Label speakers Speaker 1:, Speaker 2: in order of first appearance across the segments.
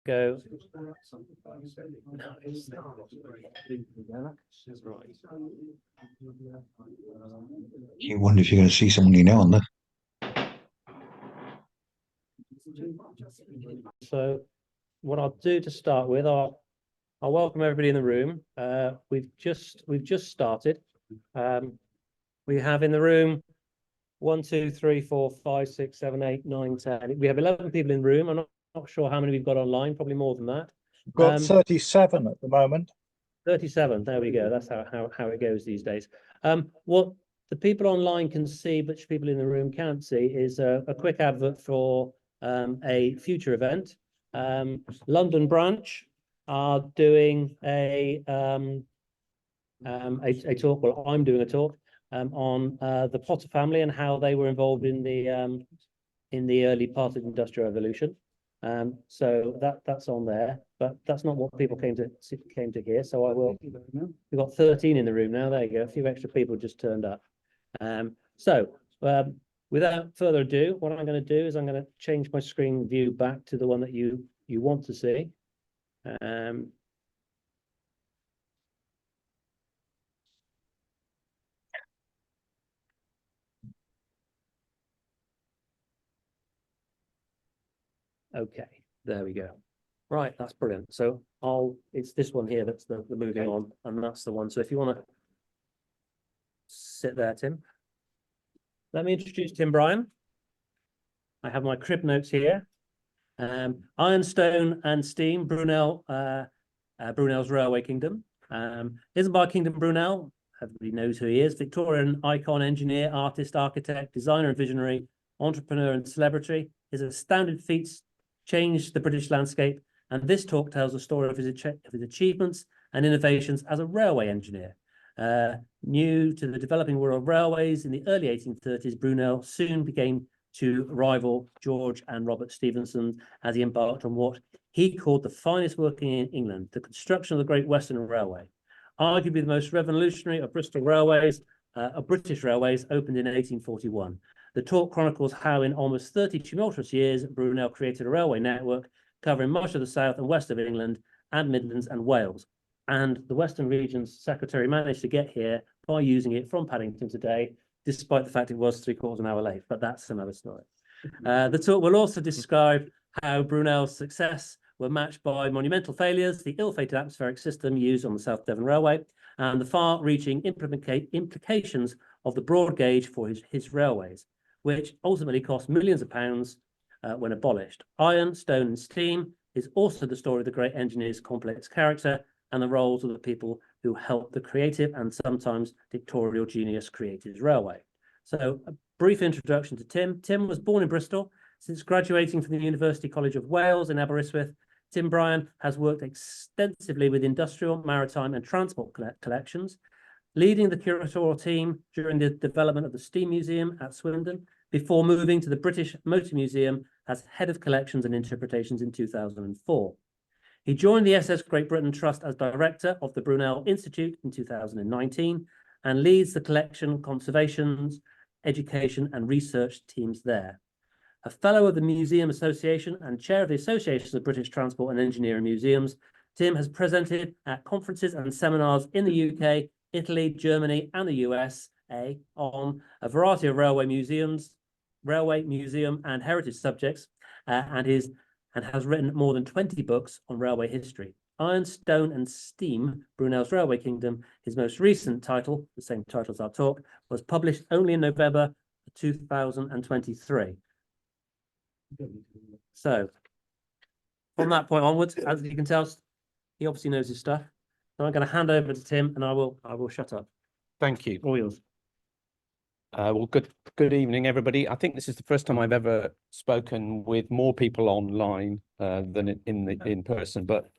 Speaker 1: go.
Speaker 2: You wonder if you're going to see someone you know on there.
Speaker 1: So what I'll do to start with, I'll welcome everybody in the room. We've just started. We have in the room 1, 2, 3, 4, 5, 6, 7, 8, 9, 10. We have 11 people in the room. I'm not sure how many we've got online, probably more than that.
Speaker 3: We've got 37 at the moment.
Speaker 1: 37, there we go. That's how it goes these days. What the people online can see, but people in the room can't see, is a quick advert for a future event. London branch are doing a talk. Well, I'm doing a talk on the Potter family and how they were involved in the early part of the Industrial Revolution. So that's on there, but that's not what people came to hear. So I will. We've got 13 in the room now. There you go. A few extra people just turned up. Without further ado, what I'm going to do is I'm going to change my screen view back to the one that you want to see. Okay, there we go. Right, that's brilliant. So it's this one here that's the moving on, and that's the one. So if you want to sit there, Tim. Let me introduce Tim Bryan. I have my crib notes here. Iron, Stone and Steam, Brunel, Brunel's Railway Kingdom. Isambard Kingdom Brunel, everybody knows who he is. Victorian icon, engineer, artist, architect, designer and visionary, entrepreneur and celebrity. His astounding feats changed the British landscape, and this talk tells the story of his achievements and innovations as a railway engineer. New to the developing world of railways in the early 1830s, Brunel soon began to rival George and Robert Stephenson as he embarked on what he called the finest work in England, the construction of the Great Western Railway. Arguably the most revolutionary of British railways opened in 1841. The talk chronicles how in almost 30 tumultuous years, Brunel created a railway network covering much of the south and west of England and Midlands and Wales. And the Western Region's secretary managed to get here by using it from Paddington today, despite the fact it was 3/4 of an hour late, but that's another story. The talk will also describe how Brunel's success were matched by monumental failures, the ill-fated atmospheric system used on the South Devon Railway, and the far-reaching implications of the broad gauge for his railways, which ultimately cost millions of pounds when abolished. Iron, Stone and Steam is also the story of the great engineer's complex character and the roles of the people who helped the creative and sometimes dictatorial genius create his railway. So a brief introduction to Tim. Tim was born in Bristol. Since graduating from the University College of Wales in Aberystwyth, Tim Bryan has worked extensively with industrial, maritime and transport collections, leading the curatorial team during the development of the Steam Museum at Swindon, before moving to the British Motor Museum as head of collections and interpretations in 2004. He joined the SS Great Britain Trust as director of the Brunel Institute in 2019 and leads the collection, conservations, education and research teams there. A fellow of the Museum Association and chair of the Association of British Transport and Engineering Museums, Tim has presented at conferences and seminars in the UK, Italy, Germany and the USA on a variety of railway, museum and heritage subjects, and has written more than 20 books on railway history. Iron, Stone and Steam, Brunel's Railway Kingdom, his most recent title, the same title as our talk, was published only in November 2023. So, from that point onwards, as you can tell, he obviously knows his stuff. So I'm going to hand over to Tim, and I will shut up.
Speaker 4: Thank you.
Speaker 1: All yours.
Speaker 4: Well, good evening, everybody. I think this is the first time I've ever spoken with more people online than in person. But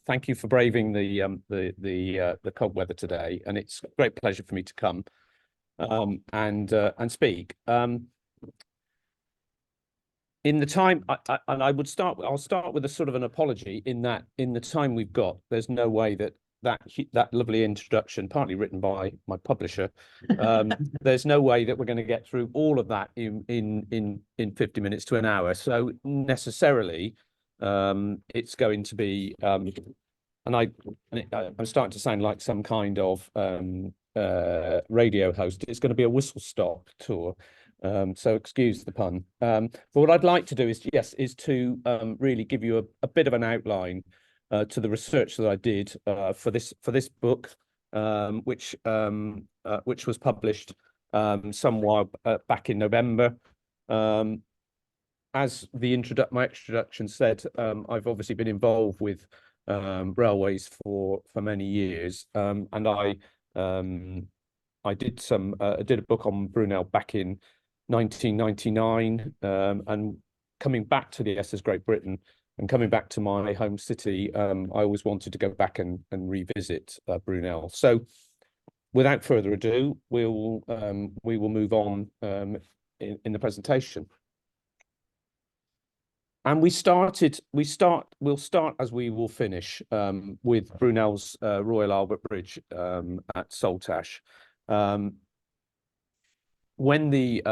Speaker 4: thank you for braving the cold weather today, and it's a great pleasure for me to come and speak. In the time, I'll start with a sort of an apology in that in the time we've got, there's no way that lovely introduction, partly written by my publisher, there's no way that we're going to get through all of that in 50 minutes to an hour. So necessarily, It's going to be, I'm starting to sound like some kind of radio host. It's going to be a whistle stop tour. So excuse the pun. But what I'd like to do is to really give you a bit of an outline to the research that I did for this book, which was published some while back in November. As my introduction said, I've obviously been involved with railways for many years, and I did a book on Brunel back in 1999, and coming back to the SS Great Britain and coming back to my home city, I always wanted to go back and revisit Brunel. So, without further ado, we will move on in the presentation. And we'll start as we will finish with Brunel's Royal Albert Bridge at Saltash. When the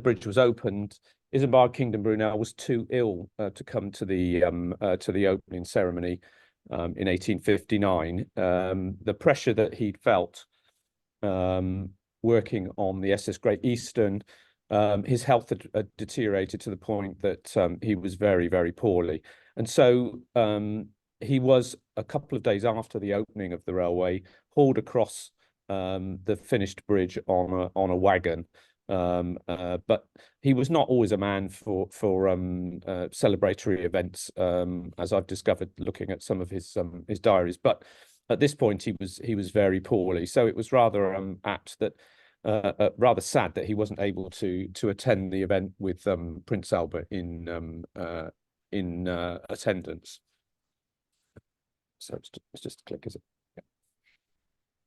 Speaker 4: bridge was opened, Isambard Kingdom Brunel was too ill to come to the opening ceremony in 1859. The pressure that he'd felt working on the SS Great Eastern, his health had deteriorated to the point that he was very, very poorly. And so he was, a couple of days after the opening of the railway, hauled across the finished bridge on a wagon. But he was not always a man for celebratory events, as I've discovered looking at some of his diaries. But at this point, he was very poorly, so it was rather apt that. Rather sad that he wasn't able to attend the event with Prince Albert in attendance. So it's just a click, is it? Yeah.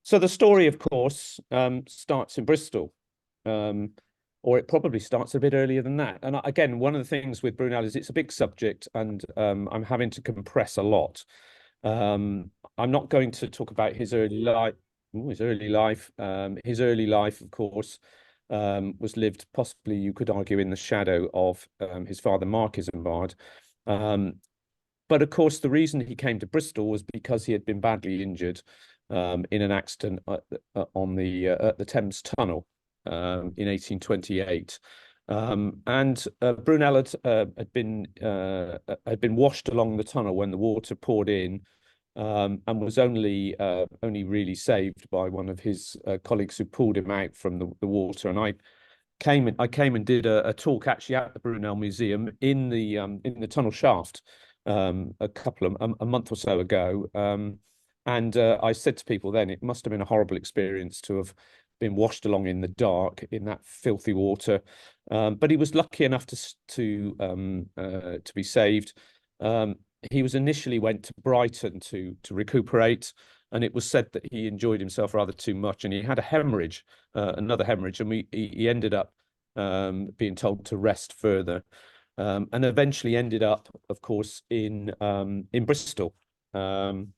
Speaker 4: So the story, of course, starts in Bristol, or it probably starts a bit earlier than that. And again, one of the things with Brunel is it's a big subject, and I'm having to compress a lot. I'm not going to talk about his early life. His early life, of course, was lived possibly, you could argue, in the shadow of his father, Mark Isambard. But of course, the reason he came to Bristol was because he had been badly injured in an accident on the Thames Tunnel in 1828. And Brunel had been washed along the tunnel when the water poured in. And was only really saved by one of his colleagues who pulled him out from the water. And I came and did a talk actually at the Brunel Museum in the tunnel shaft a month or so ago. And I said to people then, it must have been a horrible experience to have been washed along in the dark in that filthy water. But he was lucky enough to be saved. He was initially went to Brighton to recuperate, and it was said that he enjoyed himself rather too much, and he had a hemorrhage, another hemorrhage, and he ended up being told to rest further, and eventually ended up, of course, in Bristol, and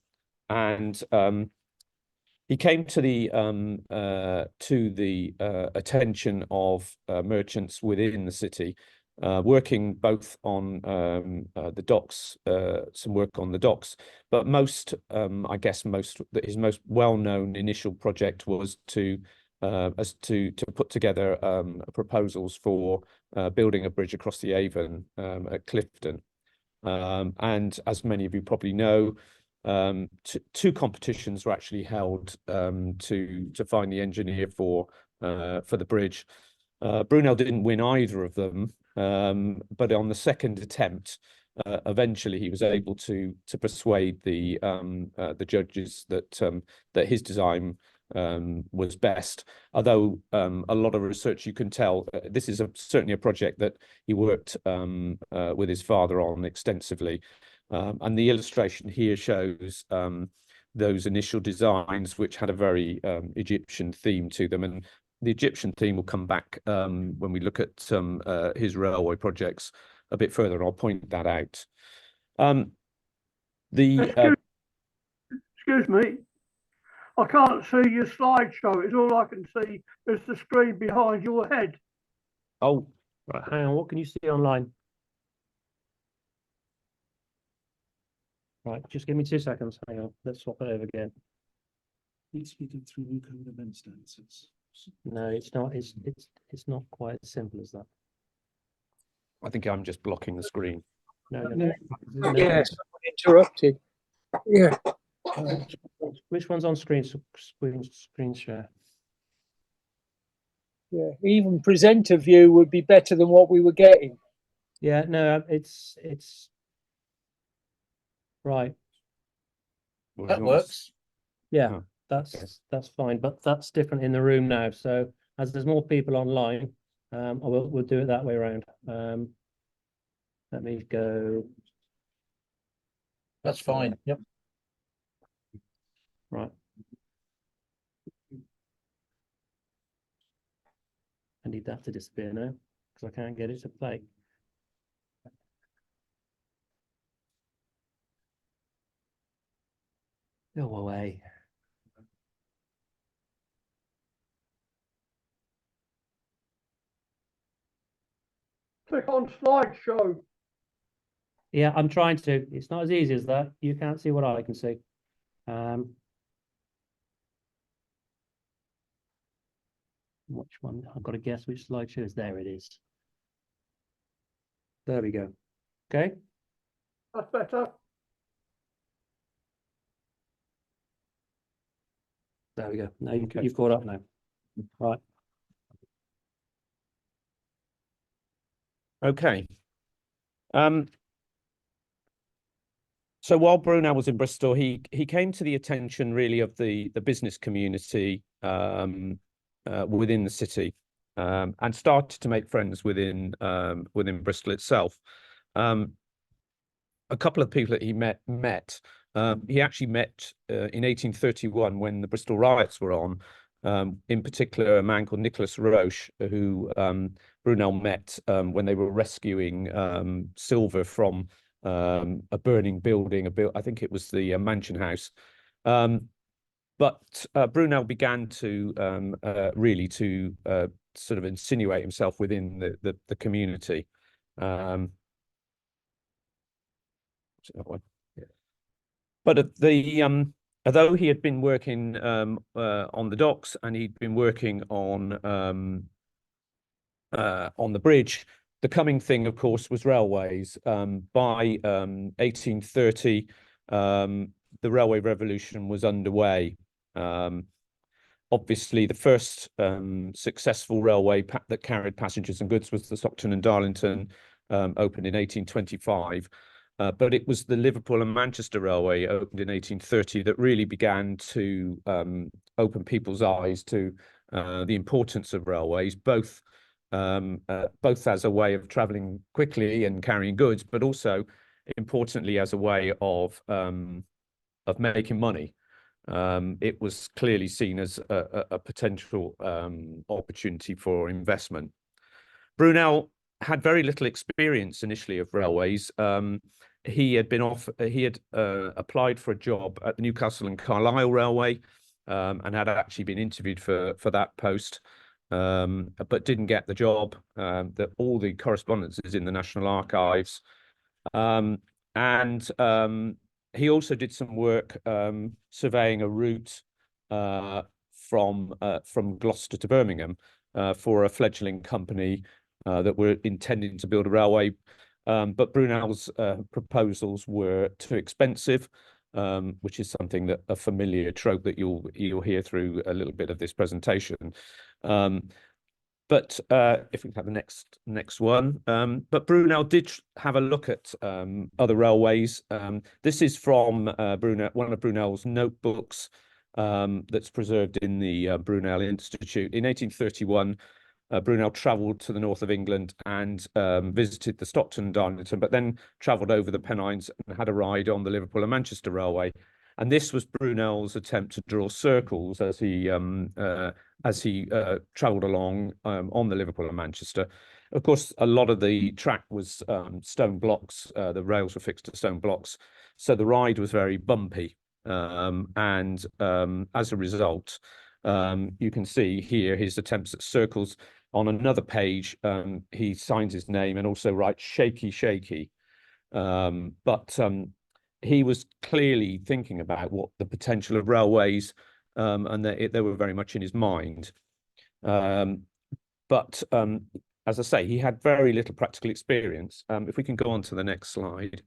Speaker 4: he came to the attention of merchants within the city. Working both on the docks, some work on the docks, but I guess his most well-known initial project was to put together proposals for building a bridge across the Avon at Clifton. And as many of you probably know, two competitions were actually held to find the engineer for the bridge. Brunel didn't win either of them. But on the second attempt, eventually he was able to persuade the judges that his design was best. Although a lot of research, you can tell this is certainly a project that he worked with his father on extensively. And the illustration here shows those initial designs, which had a very Egyptian theme to them. And the Egyptian theme will come back when we look at his railway projects a bit further, and I'll point that out.
Speaker 5: Excuse me, I can't see your slideshow. It's all I can see is the screen behind your head.
Speaker 4: Oh,
Speaker 1: right, hang on. What can you see online? Right, just give me 2 seconds. Hang on, let's swap it over again.
Speaker 6: He's speaking through new code event stances.
Speaker 1: No, it's not. It's not quite as simple as that.
Speaker 4: I think I'm just blocking the screen.
Speaker 1: No.
Speaker 3: Yes, interrupted. Yeah.
Speaker 1: Which one's on screen? Screen share.
Speaker 3: Yeah, even presenter view would be better than what we were getting.
Speaker 1: Yeah, no, it's right.
Speaker 4: Well,
Speaker 3: That
Speaker 4: you want to
Speaker 3: works.
Speaker 1: Yeah,
Speaker 4: Oh,
Speaker 1: that's fine, but that's different in the room now. So as there's more people online, we'll do it that way around. Let me go.
Speaker 3: That's fine. Yep.
Speaker 1: Right. I need that to disappear now because I can't get it to play. Go away.
Speaker 5: Click on slideshow.
Speaker 1: Yeah, I'm trying to. It's not as easy as that. You can't see what I can see. Which one? I've got to guess which slideshow is. There it is. There we go. Okay.
Speaker 5: That's better.
Speaker 1: There we go. Now
Speaker 4: Okay.
Speaker 1: you've caught up now. Right.
Speaker 4: Okay. So while Brunel was in Bristol, he came to the attention really of the business community within the city, and started to make friends within Bristol itself. A couple of people that he met. He actually met in 1831 when the Bristol riots were on. In particular, a man called Nicholas Roche, who Brunel met when they were rescuing silver from a burning building. I think it was the Mansion House. But Brunel began to really to sort of insinuate himself within the community. But at the although he had been working on the docks and he'd been working on the bridge, the coming thing, of course, was railways. By 1830, the railway revolution was underway. Obviously, the first successful railway that carried passengers and goods was the Stockton and Darlington, opened in 1825. But it was the Liverpool and Manchester Railway, opened in 1830, that really began to open people's eyes to the importance of railways, both as a way of travelling quickly and carrying goods, but also, importantly, as a way of making money. It was clearly seen as a potential opportunity for investment. Brunel had very little experience initially of railways. He had applied for a job at the Newcastle and Carlisle Railway, and had actually been interviewed for that post, but didn't get the job. All the correspondence is in the National Archives, and he also did some work surveying a route from Gloucester to Birmingham for a fledgling company that were intending to build a railway, but Brunel's proposals were too expensive, which is something that a familiar trope that you'll hear through a little bit of this presentation. But if we can have the next one. But Brunel did have a look at other railways. This is from one of Brunel's notebooks that's preserved in the Brunel Institute. In 1831, Brunel travelled to the north of England and visited the Stockton and Darlington, but then travelled over the Pennines and had a ride on the Liverpool and Manchester Railway. And this was Brunel's attempt to draw circles as he travelled along on the Liverpool and Manchester. Of course, a lot of the track was stone blocks. The rails were fixed to stone blocks, so the ride was very bumpy. And as a result, you can see here his attempts at circles. On another page, he signs his name and also writes shaky, shaky. But he was clearly thinking about what the potential of railways, and they were very much in his mind. But as I say, he had very little practical experience. If we can go on to the next slide.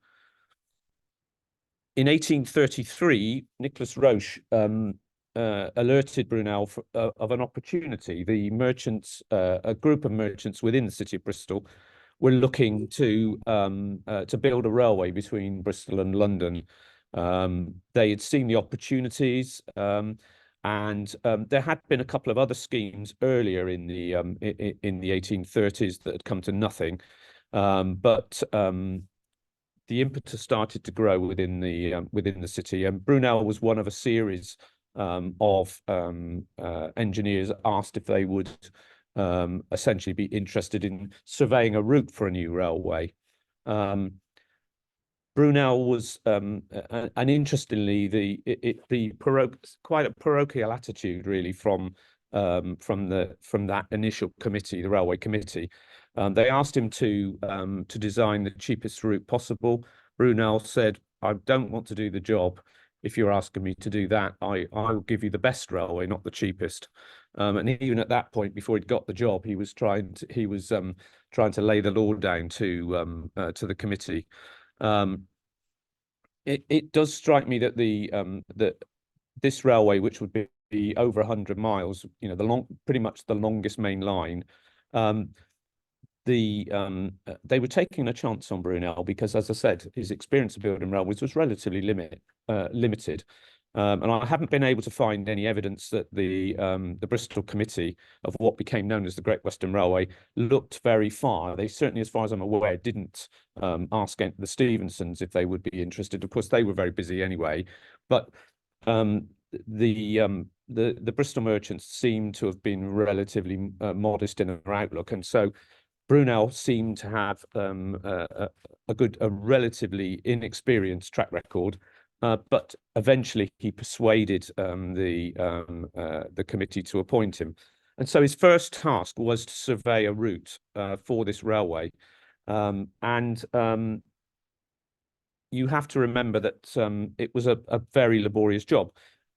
Speaker 4: In 1833, Nicholas Roche alerted Brunel of an opportunity. The merchants, a group of merchants within the city of Bristol, were looking to build a railway between Bristol and London. They had seen the opportunities, and there had been a couple of other schemes earlier in the 1830s that had come to nothing, but the impetus started to grow within the city, and Brunel was one of a series of engineers asked if they would essentially be interested in surveying a route for a new railway. Brunel was, and interestingly, quite a parochial attitude really from that initial committee, the railway committee. They asked him to design the cheapest route possible. Brunel said, "I don't want to do the job. If you're asking me to do that, I will give you the best railway, not the cheapest." And even at that point, before he'd got the job, he was trying to lay the law down to the committee. It does strike me that that this railway, which would be over 100 miles, pretty much the longest main line, they were taking a chance on Brunel because, as I said, his experience of building railways was relatively limited. And I haven't been able to find any evidence that the Bristol Committee of what became known as the Great Western Railway looked very far. They certainly, as far as I'm aware, didn't ask the Stephensons if they would be interested. Of course, they were very busy anyway. But the Bristol merchants seem to have been relatively modest in their outlook, and so Brunel seemed to have a relatively inexperienced track record. But eventually he persuaded the committee to appoint him. And so his first task was to survey a route for this railway. You have to remember that it was a very laborious job.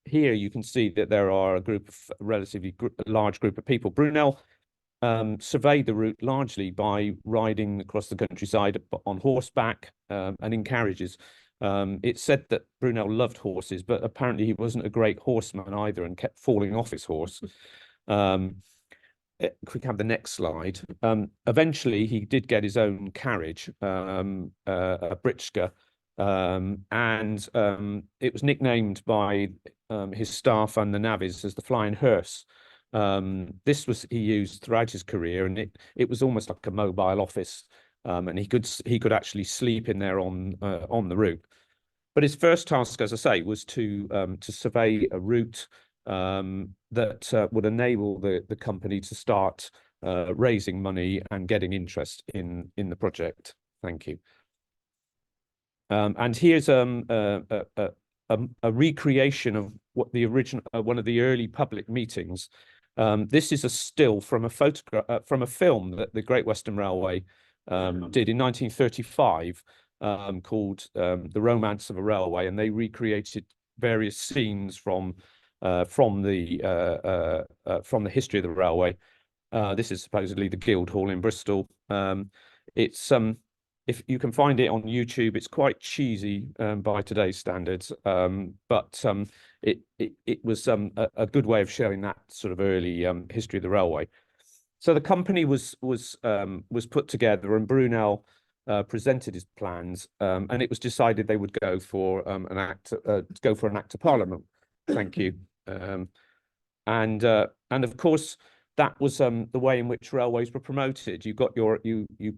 Speaker 4: Here you can see that there are a relatively large group of people. Brunel surveyed the route largely by riding across the countryside on horseback and in carriages. It's said that Brunel loved horses, but apparently he wasn't a great horseman either and kept falling off his horse. If we can have the next slide. Eventually, he did get his own carriage, a britchka, and it was nicknamed by his staff and the navvies as the Flying Hearse. This was he used throughout his career, and it was almost like a mobile office. And he could actually sleep in there on the route. But his first task, as I say, was to survey a route that would enable the company to start raising money and getting interest in the project. Thank you. And here's a recreation of what the original one of the early public meetings. This is a still from a photograph from a film that the Great Western Railway did in 1935, called The Romance of a Railway, and they recreated various scenes from the history of the railway. This is supposedly the Guildhall in Bristol. It's if you can find it on YouTube, it's quite cheesy by today's standards, but it was a good way of showing that sort of early history of the railway. So the company was put together, and Brunel presented his plans, and it was decided they would go for an act of Parliament. Thank you. And of course that was the way in which railways were promoted. You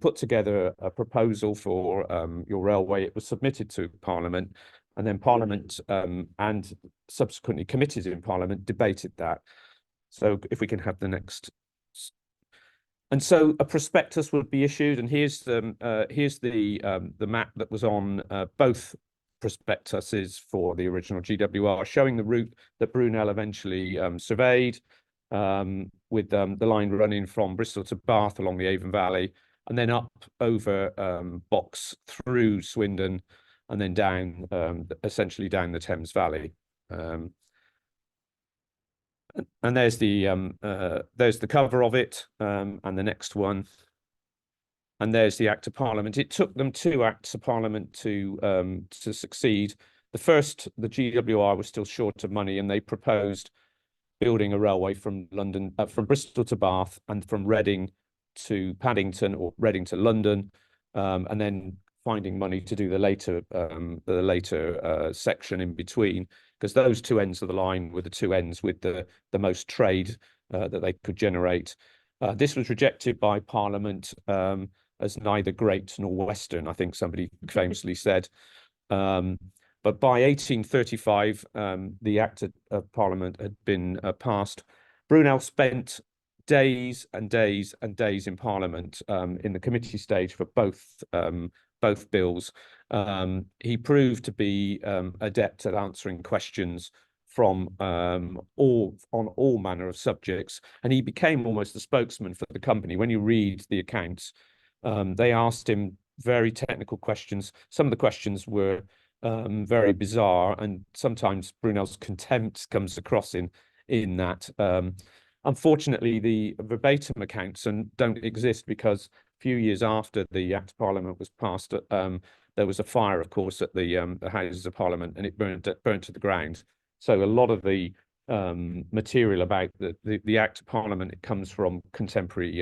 Speaker 4: put together a proposal for your railway. It was submitted to Parliament, and then Parliament and subsequently committees in Parliament debated that. So if we can have the next. And so a prospectus would be issued, and here's the map that was on both prospectuses for the original GWR, showing the route that Brunel eventually surveyed, with the line running from Bristol to Bath along the Avon Valley, and then up over Box through Swindon, and then down, essentially down the Thames Valley. And there's the cover of it, and the next one. And there's the Act of Parliament. It took them 2 Acts of Parliament to succeed. The first, the GWR, was still short of money, and they proposed building a railway from London, from Bristol to Bath, and from Reading to Paddington, or Reading to London, and then finding money to do the later section in between, because those 2 ends of the line were the 2 ends with the most trade that they could generate. This was rejected by Parliament as neither great nor Western, I think somebody famously said. But by 1835, the Act of Parliament had been passed. Brunel spent days and days and days in Parliament in the committee stage for both bills. He proved to be adept at answering questions from on all manner of subjects, and he became almost the spokesman for the company. When you read the accounts, they asked him very technical questions. Some of the questions were very bizarre, and sometimes Brunel's contempt comes across in that. Unfortunately, the verbatim accounts don't exist, because a few years after the Act of Parliament was passed, there was a fire, of course, at the Houses of Parliament, and it burnt to the ground. So a lot of the material about the Act of Parliament, it comes from contemporary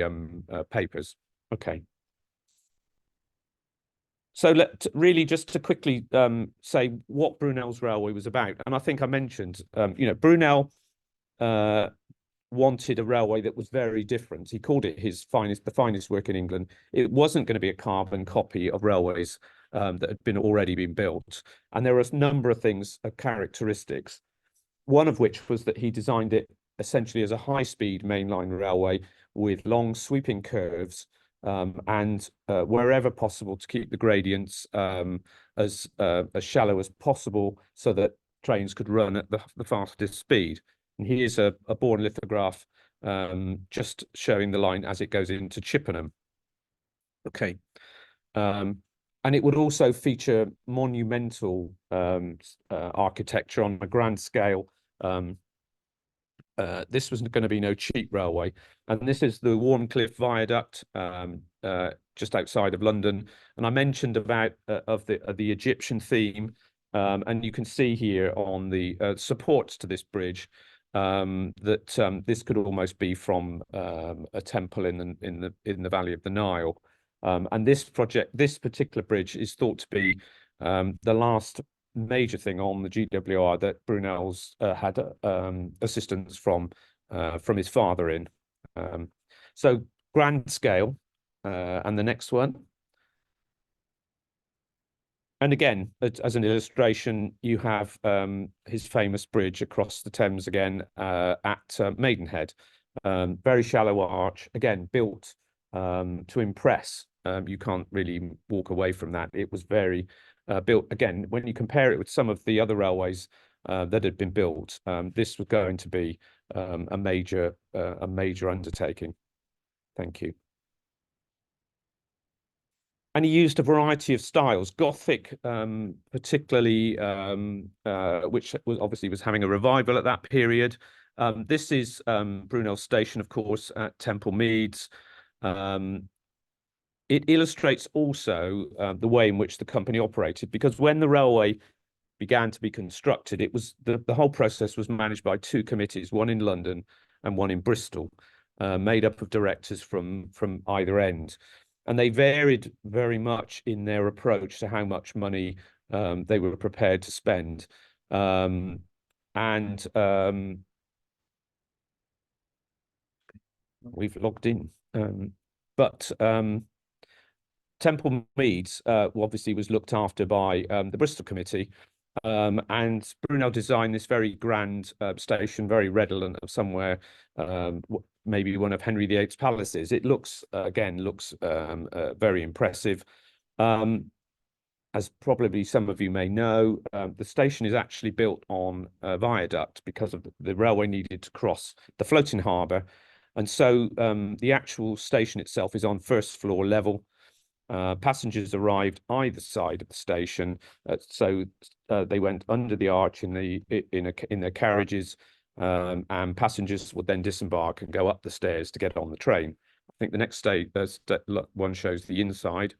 Speaker 4: papers. Okay. So really just to quickly say what Brunel's railway was about. And I think I mentioned, Brunel wanted a railway that was very different. He called it the finest work in England. It wasn't going to be a carbon copy of railways that had already been built. And there were a number of characteristics, one of which was that he designed it essentially as a high-speed mainline railway with long sweeping curves, and wherever possible to keep the gradients as shallow as possible, so that trains could run at the fastest speed. And here's a born lithograph just showing the line as it goes into Chippenham. Okay. And it would also feature monumental architecture on a grand scale. This was going to be no cheap railway. And this is the Warncliffe Viaduct just outside of London. And I mentioned about the Egyptian theme, and you can see here on the supports to this bridge that this could almost be from a temple in the valley of the Nile. And this particular bridge is thought to be the last major thing on the GWR that Brunel's had assistance from his father in. So grand scale, and the next one. And again, as an illustration, you have his famous bridge across the Thames again at Maidenhead. Very shallow arch, again, built to impress. You can't really walk away from that. It was very built, again, when you compare it with some of the other railways that had been built, this was going to be a major undertaking. Thank you. And he used a variety of styles, Gothic particularly, which obviously was having a revival at that period. This is Brunel's station, of course, at Temple Meads. It illustrates also the way in which the company operated, because when the railway began to be constructed, it was the whole process was managed by 2 committees, one in London and one in Bristol, made up of directors from either end. And they varied very much in their approach to how much money they were prepared to spend. We've logged in. But Temple Meads obviously was looked after by the Bristol Committee, and Brunel designed this very grand station, very redolent of somewhere, maybe one of Henry VIII's palaces. It looks, again, very impressive. As probably some of you may know, the station is actually built on a viaduct because of the railway needed to cross the floating harbour. And so the actual station itself is on first floor level. Passengers arrived either side of the station, so they went under the arch in their carriages, and passengers would then disembark and go up the stairs to get on the train. I think the next one shows the inside,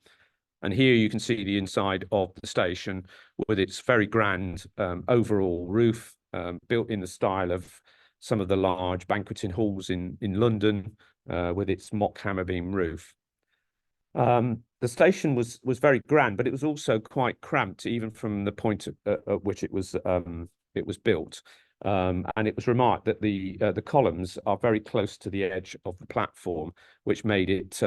Speaker 4: and here you can see the inside of the station with its very grand overall roof, built in the style of some of the large banqueting halls in London, with its mock hammer beam roof. The station was very grand, but it was also quite cramped, even from the point at which it was built. And it was remarked that the columns are very close to the edge of the platform, which made it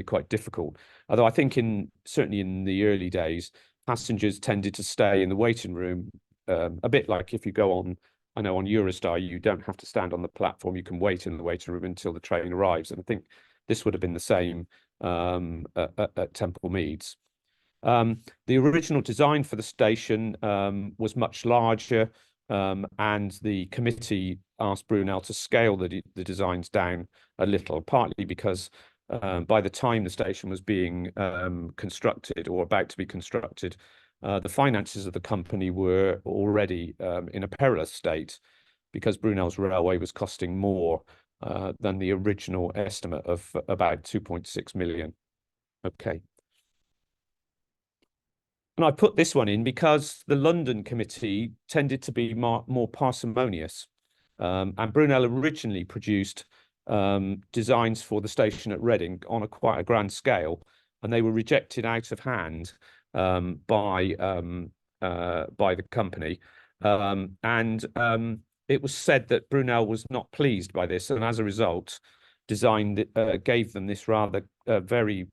Speaker 4: quite difficult. Although I think certainly in the early days, passengers tended to stay in the waiting room, a bit like if you go on. I know on Eurostar, you don't have to stand on the platform. You can wait in the waiting room until the train arrives. And I think this would have been the same at Temple Meads. The original design for the station was much larger, and the committee asked Brunel to scale the designs down a little, partly because by the time the station was being constructed or about to be constructed, the finances of the company were already in a perilous state, because Brunel's railway was costing more than the original estimate of about 2.6 million. Okay. And I put this one in because the London committee tended to be more parsimonious. And Brunel originally produced designs for the station at Reading on quite a grand scale, and they were rejected out of hand by the company. It was said that Brunel was not pleased by this, and as a result, gave them this rather very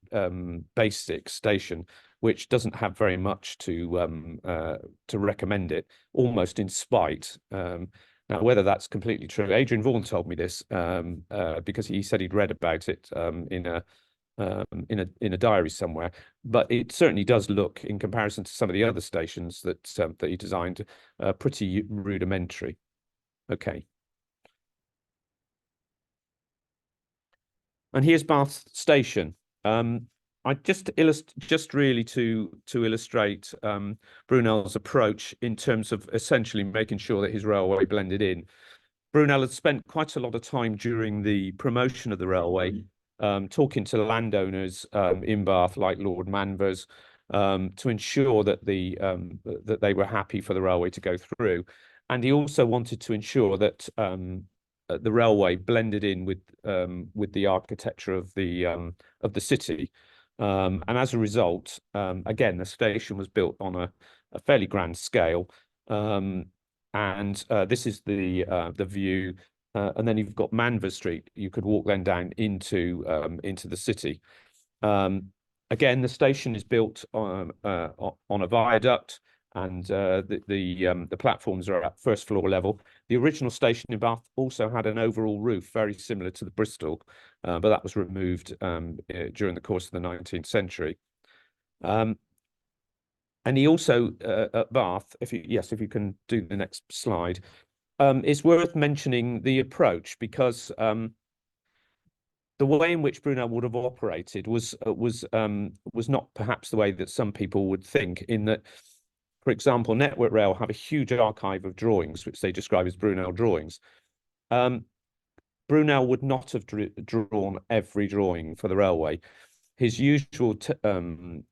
Speaker 4: basic station, which doesn't have very much to recommend it, almost in spite. Now, whether that's completely true, Adrian Vaughan told me this because he said he'd read about it in a diary somewhere. But it certainly does look, in comparison to some of the other stations that he designed, pretty rudimentary. Okay. And here's Bath Station. I just really to illustrate Brunel's approach in terms of essentially making sure that his railway blended in. Brunel had spent quite a lot of time during the promotion of the railway talking to landowners in Bath, like Lord Manvers, to ensure that that they were happy for the railway to go through. And he also wanted to ensure that the railway blended in with the architecture of the city. And as a result, again, the station was built on a fairly grand scale. This is the view. And then you've got Manvers Street. You could walk then down into the city. Again, the station is built on a viaduct, and the platforms are at first floor level. The original station in Bath also had an overall roof very similar to the Bristol, but that was removed during the course of the 19th century. And he also at Bath, if you can do the next slide, it's worth mentioning the approach, because the way in which Brunel would have operated was not perhaps the way that some people would think, in that, for example, Network Rail have a huge archive of drawings, which they describe as Brunel drawings. Brunel would not have drawn every drawing for the railway. His usual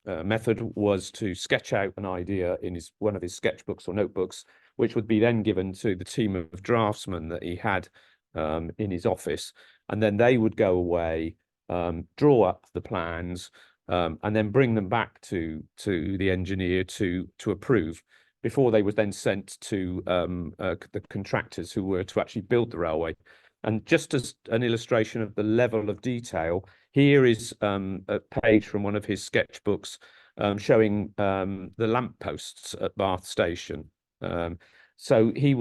Speaker 4: method was to sketch out an idea in one of his sketchbooks or notebooks, which would be then given to the team of draftsmen that he had in his office. And then they would go away, draw up the plans, and then bring them back to the engineer to approve, before they were then sent to the contractors who were to actually build the railway. And just as an illustration of the level of detail, here is a page from one of his sketchbooks showing the lampposts at Bath Station. So he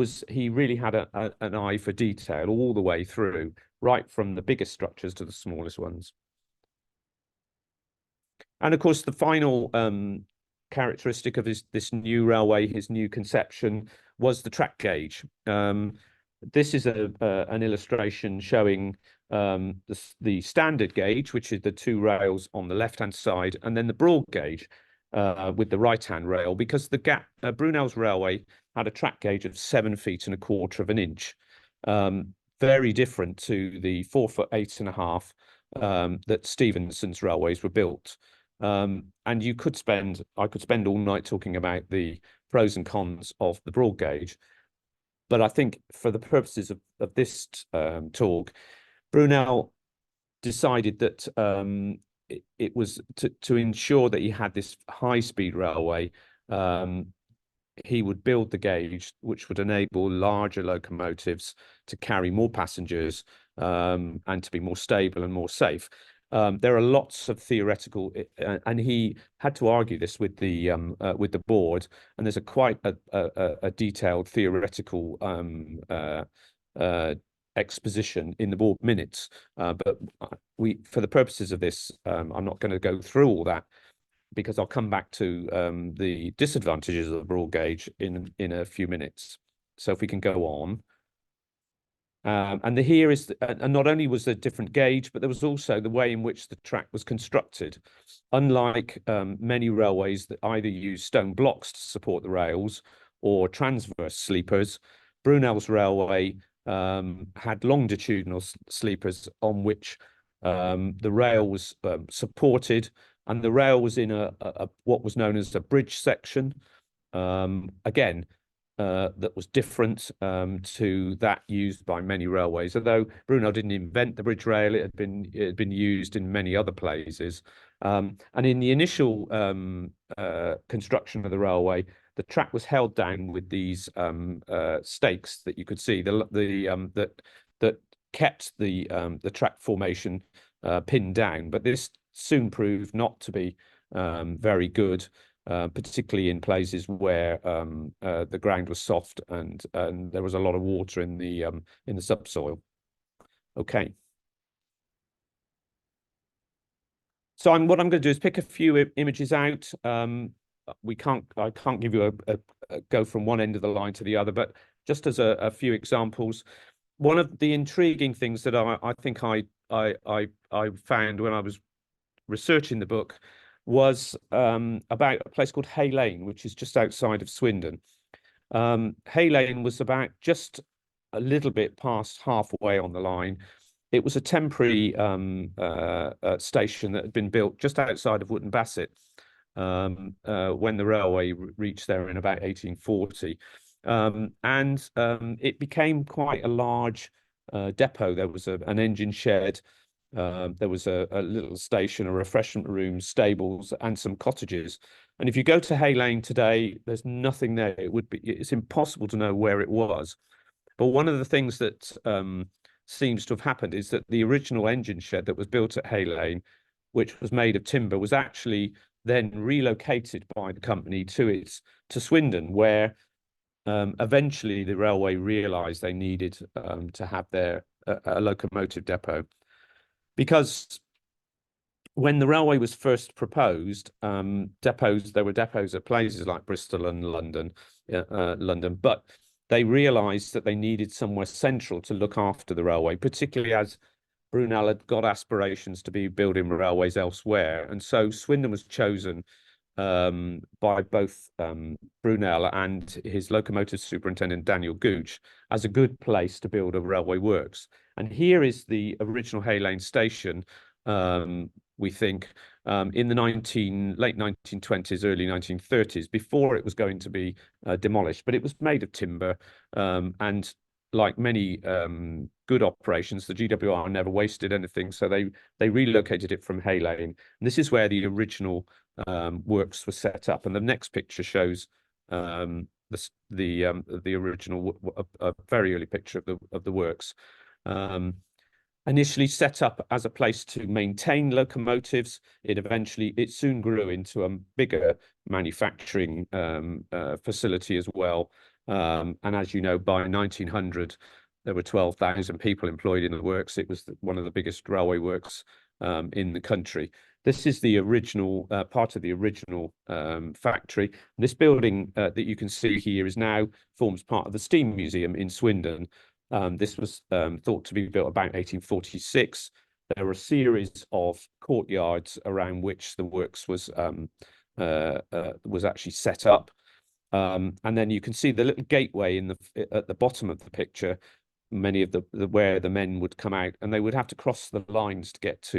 Speaker 4: really had an eye for detail all the way through, right from the biggest structures to the smallest ones. And of course, the final characteristic of this new railway, his new conception, was the track gauge. this is an illustration showing the standard gauge, which is the two rails on the left-hand side, and then the broad gauge with the right-hand rail, because the Brunel's railway had a track gauge of 7 feet and a quarter of an inch, very different to the 4 foot 8.5 that Stephenson's railways were built. And I could spend all night talking about the pros and cons of the broad gauge. But I think for the purposes of this talk, Brunel decided that it was to ensure that he had this high-speed railway, he would build the gauge which would enable larger locomotives to carry more passengers and to be more stable and more safe. There are lots of theoretical, and he had to argue this with the board. And there's quite a detailed theoretical exposition in the board minutes. But for the purposes of this, I'm not going to go through all that, because I'll come back to the disadvantages of the broad gauge in a few minutes. So if we can go on. And here is, and not only was there a different gauge, but there was also the way in which the track was constructed. Unlike many railways that either use stone blocks to support the rails or transverse sleepers, Brunel's railway had longitudinal sleepers on which the rail was supported, and the rail was in what was known as a bridge section. Again, that was different to that used by many railways. Although Brunel didn't invent the bridge rail, it had been used in many other places. And in the initial construction of the railway, the track was held down with these stakes that you could see that kept the track formation pinned down. But this soon proved not to be very good. Particularly in places where the ground was soft and there was a lot of water in the subsoil. Okay. So what I'm going to do is pick a few images out. I can't give you a go from one end of the line to the other, but just as a few examples. One of the intriguing things that I think I found when I was researching the book was about a place called Hay Lane, which is just outside of Swindon. Hay Lane was about just a little bit past halfway on the line. It was a temporary station that had been built just outside of Wootton Bassett when the railway reached there in about 1840. And it became quite a large depot. There was an engine shed. There was a little station, a refreshment room, stables, and some cottages. And if you go to Hay Lane today, there's nothing there. It's impossible to know where it was. But one of the things that seems to have happened is that the original engine shed that was built at Hay Lane, which was made of timber, was actually then relocated by the company to Swindon, where eventually the railway realised they needed to have a locomotive depot. Because when the railway was first proposed, there were depots at places like Bristol and London, but they realised that they needed somewhere central to look after the railway, particularly as Brunel had got aspirations to be building railways elsewhere. And so Swindon was chosen by both Brunel and his locomotive superintendent, Daniel Gooch, as a good place to build a railway works. And here is the original Hay Lane station, we think, in the late 1920s, early 1930s, before it was going to be demolished. But it was made of timber, and like many good operations, the GWR never wasted anything, so they relocated it from Hay Lane. And this is where the original works were set up. And the next picture shows the original, a very early picture of the works. Initially set up as a place to maintain locomotives, it soon grew into a bigger manufacturing facility as well. And as you know, by 1900, there were 12,000 people employed in the works. It was one of the biggest railway works in the country. This is the original part of the original factory. This building that you can see here forms part of the Steam Museum in Swindon. This was thought to be built about 1846. There were a series of courtyards around which the works was actually set up. And then you can see the little gateway at the bottom of the picture. Many of the where the men would come out, and they would have to cross the lines to get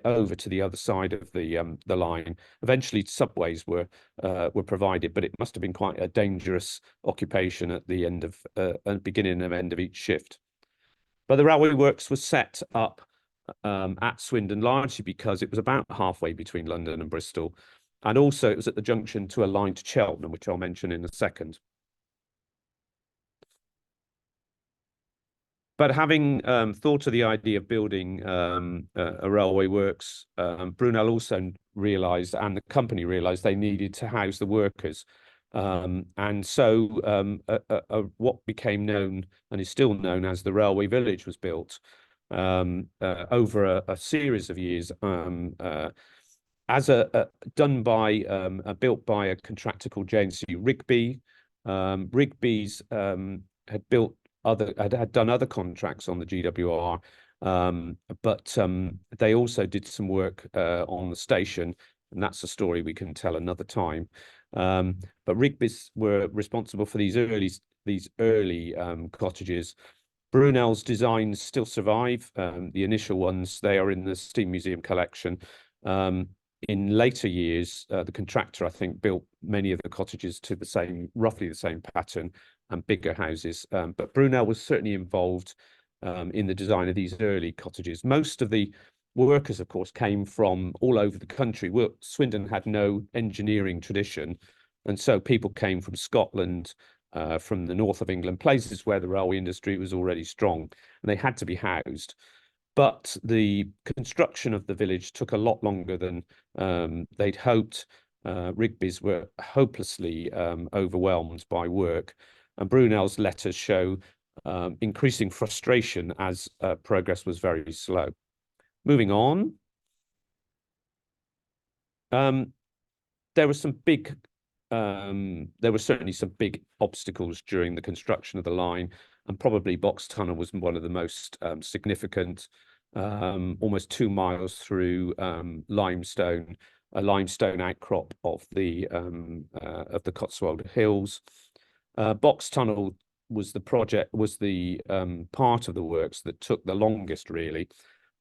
Speaker 4: over to the other side of the line. Eventually, subways were provided, but it must have been quite a dangerous occupation at the end of beginning and end of each shift. But the railway works was set up at Swindon largely because it was about halfway between London and Bristol, and also it was at the junction to a line to Cheltenham, which I'll mention in a second. But having thought of the idea of building a railway works, Brunel also realised, and the company realised, they needed to house the workers. And so what became known and is still known as the Railway Village was built over a series of years, built by a contractor called J&C Rigby. Rigby's had built had done other contracts on the GWR, but they also did some work on the station, and that's a story we can tell another time. But Rigby's were responsible for these early cottages. Brunel's designs still survive. The initial ones, they are in the Steam Museum collection. In later years, the contractor, I think, built many of the cottages to roughly the same pattern and bigger houses. But Brunel was certainly involved in the design of these early cottages. Most of the workers, of course, came from all over the country. Swindon had no engineering tradition, and so people came from Scotland, from the north of England, places where the railway industry was already strong, and they had to be housed. But the construction of the village took a lot longer than they'd hoped. Rigby's were hopelessly overwhelmed by work, and Brunel's letters show increasing frustration as progress was very slow. Moving on, there were certainly some big obstacles during the construction of the line, and probably Box Tunnel was one of the most significant. Almost 2 miles through limestone, a limestone outcrop of the Cotswold Hills. Box Tunnel was the part of the works that took the longest, really,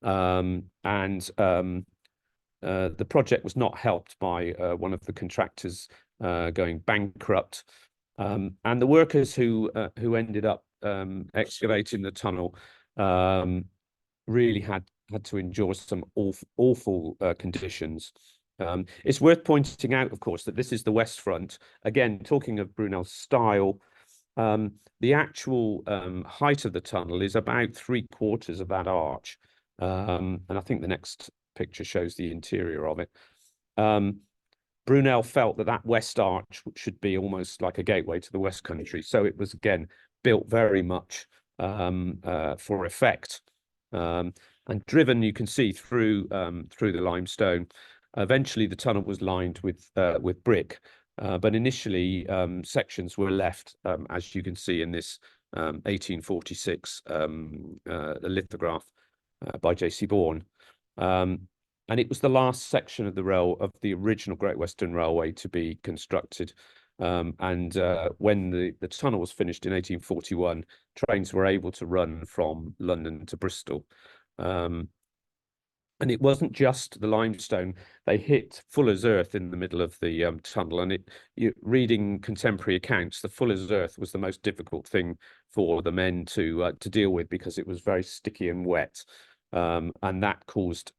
Speaker 4: and the project was not helped by one of the contractors going bankrupt, and the workers who ended up excavating the tunnel really had to endure some awful conditions. It's worth pointing out, of course, that this is the West Front. Again, talking of Brunel's style, the actual height of the tunnel is about 3/4 of that arch. And I think the next picture shows the interior of it. Brunel felt that West Arch should be almost like a gateway to the West Country. So it was, again, built very much for effect. And driven, you can see, through the limestone. Eventually, the tunnel was lined with brick, but initially sections were left, as you can see in this 1846 lithograph by J.C. Bourne. And it was the last section of the original Great Western Railway to be constructed. And when the tunnel was finished in 1841, trains were able to run from London to Bristol. And it wasn't just the limestone. They hit Fuller's Earth in the middle of the tunnel. And reading contemporary accounts, the Fuller's Earth was the most difficult thing for the men to deal with, because it was very sticky and wet. And that caused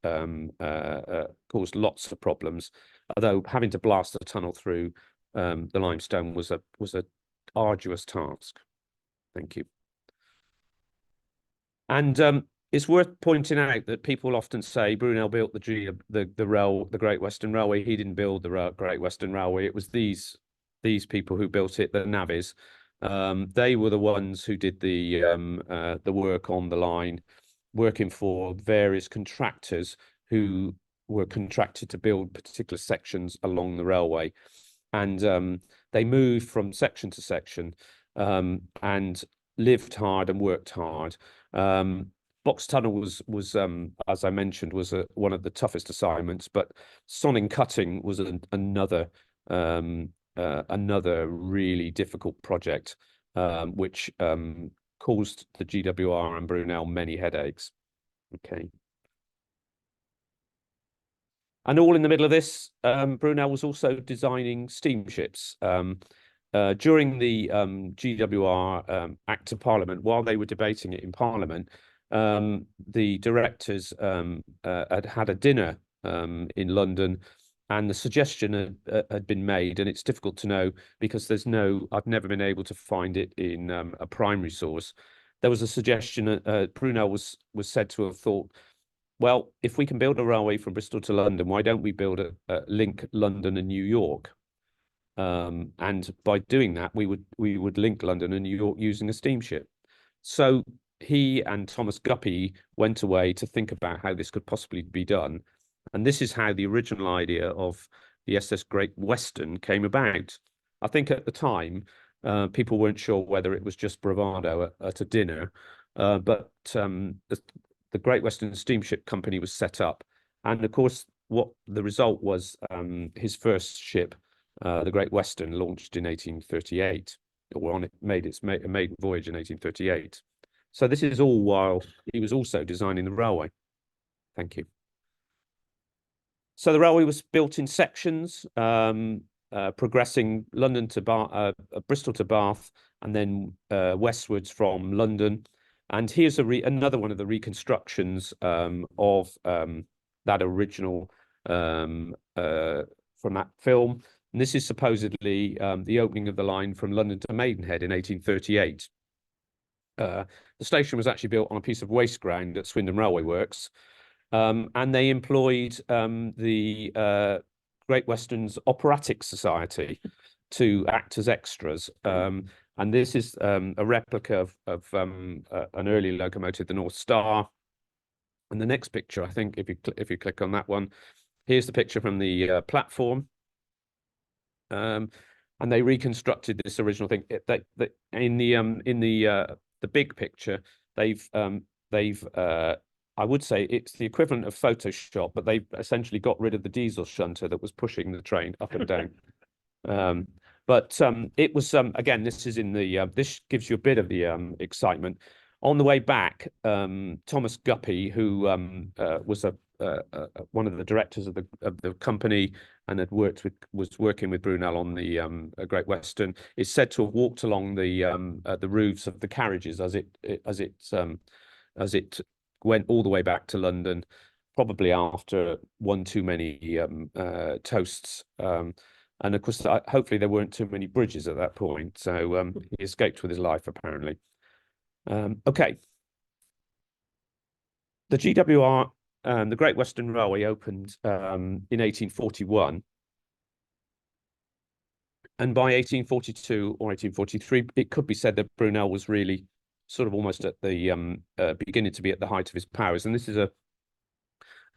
Speaker 4: lots of problems. Although having to blast the tunnel through the limestone was a arduous task. Thank you. And it's worth pointing out that people often say Brunel built the Great Western Railway. He didn't build the Great Western Railway. It was these people who built it, the navvies. They were the ones who did the work on the line, working for various contractors who were contracted to build particular sections along the railway. And they moved from section to section, and lived hard and worked hard. Box Tunnel was as I mentioned, was one of the toughest assignments, but Sonning Cutting was another really difficult project, which caused the GWR and Brunel many headaches. Okay. And all in the middle of this, Brunel was also designing steamships. During the GWR Act of Parliament, while they were debating it in Parliament, the directors had a dinner in London, and the suggestion had been made, and it's difficult to know because I've never been able to find it in a primary source. There was a suggestion, Brunel was said to have thought, well, if we can build a railway from Bristol to London, why don't we build a link London and New York? And by doing that, we would link London and New York using a steamship. So he and Thomas Guppy went away to think about how this could possibly be done. And this is how the original idea of the SS Great Western came about. I think at the time, people weren't sure whether it was just bravado at a dinner, but the Great Western Steamship Company was set up. And of course, what the result was, his first ship, the Great Western, launched in 1838, or made its maiden voyage in 1838. So this is all while he was also designing the railway. Thank you. So the railway was built in sections, progressing London to Bristol to Bath, and then westwards from London. And here's another one of the reconstructions of that original from that film. And this is supposedly the opening of the line from London to Maidenhead in 1838. The station was actually built on a piece of waste ground at Swindon Railway Works, and they employed the Great Western's Operatic Society to act as extras. And this is a replica of an early locomotive, the North Star. And the next picture, I think, if you click on that one, here's the picture from the platform. And they reconstructed this original thing. In the big picture, they've I would say it's the equivalent of Photoshop, but they've essentially got rid of the diesel shunter that was pushing the train up and down. But it was again, this is in the this gives you a bit of the excitement. On the way back, Thomas Guppy, who was one of the directors of the company and was working with Brunel on the Great Western, is said to have walked along the roofs of the carriages as it went all the way back to London, probably after one too many toasts. And of course, hopefully there weren't too many bridges at that point. So he escaped with his life, apparently. Okay. The GWR, the Great Western Railway, opened in 1841. And by 1842 or 1843, it could be said that Brunel was really sort of almost at the beginning to be at the height of his powers. And this is a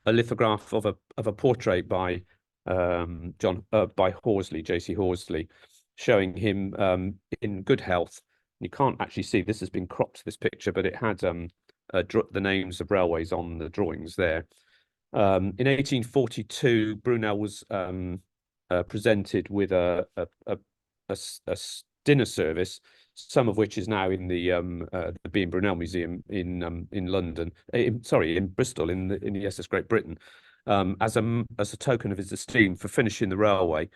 Speaker 4: lithograph of a portrait by by Horsley, J.C. Horsley, showing him in good health. You can't actually see, this has been cropped, this picture, but it had the names of railways on the drawings there. In 1842, Brunel was presented with a dinner service, some of which is now in the B. Brunel Museum in London, in Bristol, in the SS Great Britain, as a token of his esteem for finishing the railway.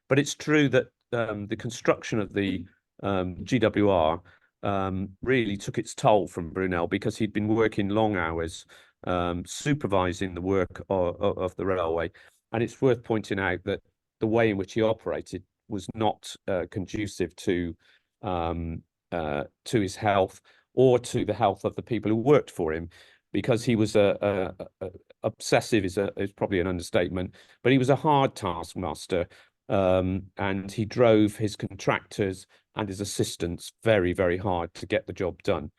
Speaker 4: But it's true that the construction of the GWR really took its toll from Brunel, because he'd been working long hours supervising the work of the railway. And it's worth pointing out that the way in which he operated was not conducive to his health or to the health of the people who worked for him, because he was obsessive is probably an understatement, but he was a hard taskmaster, and he drove his contractors and his assistants very, very hard to get the job done.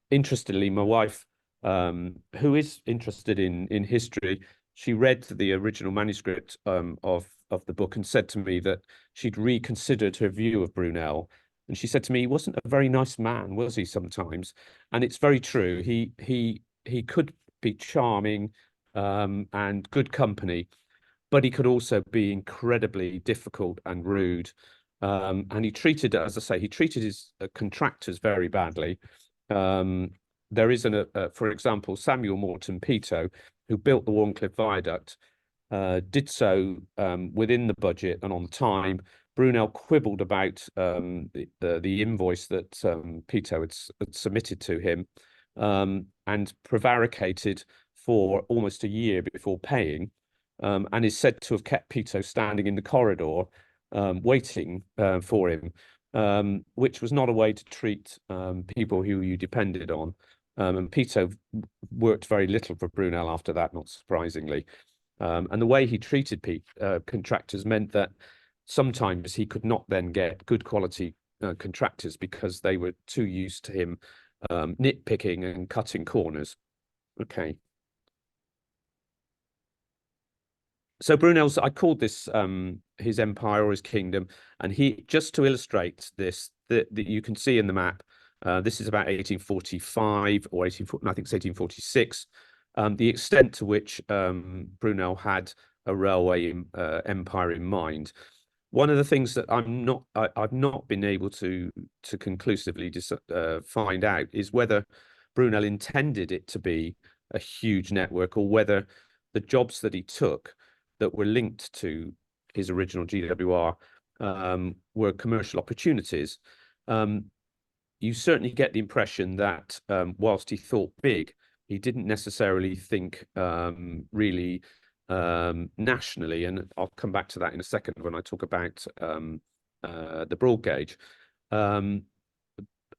Speaker 4: Interestingly, my wife, who is interested in history, she read the original manuscript of the book and said to me that she'd reconsidered her view of Brunel. And she said to me, he wasn't a very nice man, was he, sometimes? And it's very true. He could be charming and good company, but he could also be incredibly difficult and rude. And he treated, as I say, he treated his contractors very badly. There is, for example, Samuel Morton Peto, who built the Warncliffe Viaduct, did so within the budget and on time. Brunel quibbled about the invoice that Peto had submitted to him, and prevaricated for almost a year before paying, and is said to have kept Peto standing in the corridor waiting for him, which was not a way to treat people who you depended on. And Peto worked very little for Brunel after that, not surprisingly. And the way he treated contractors meant that sometimes he could not then get good quality contractors because they were too used to him nitpicking and cutting corners. Okay. So Brunel's, I called this his empire or his kingdom, and he, just to illustrate this, that you can see in the map, this is about 1845 or 1840, I think it's 1846, the extent to which Brunel had a railway empire in mind. One of the things that I've not been able to conclusively find out is whether Brunel intended it to be a huge network, or whether the jobs that he took that were linked to his original GWR were commercial opportunities. You certainly get the impression that whilst he thought big, he didn't necessarily think really nationally, and I'll come back to that in a second when I talk about the broad gauge.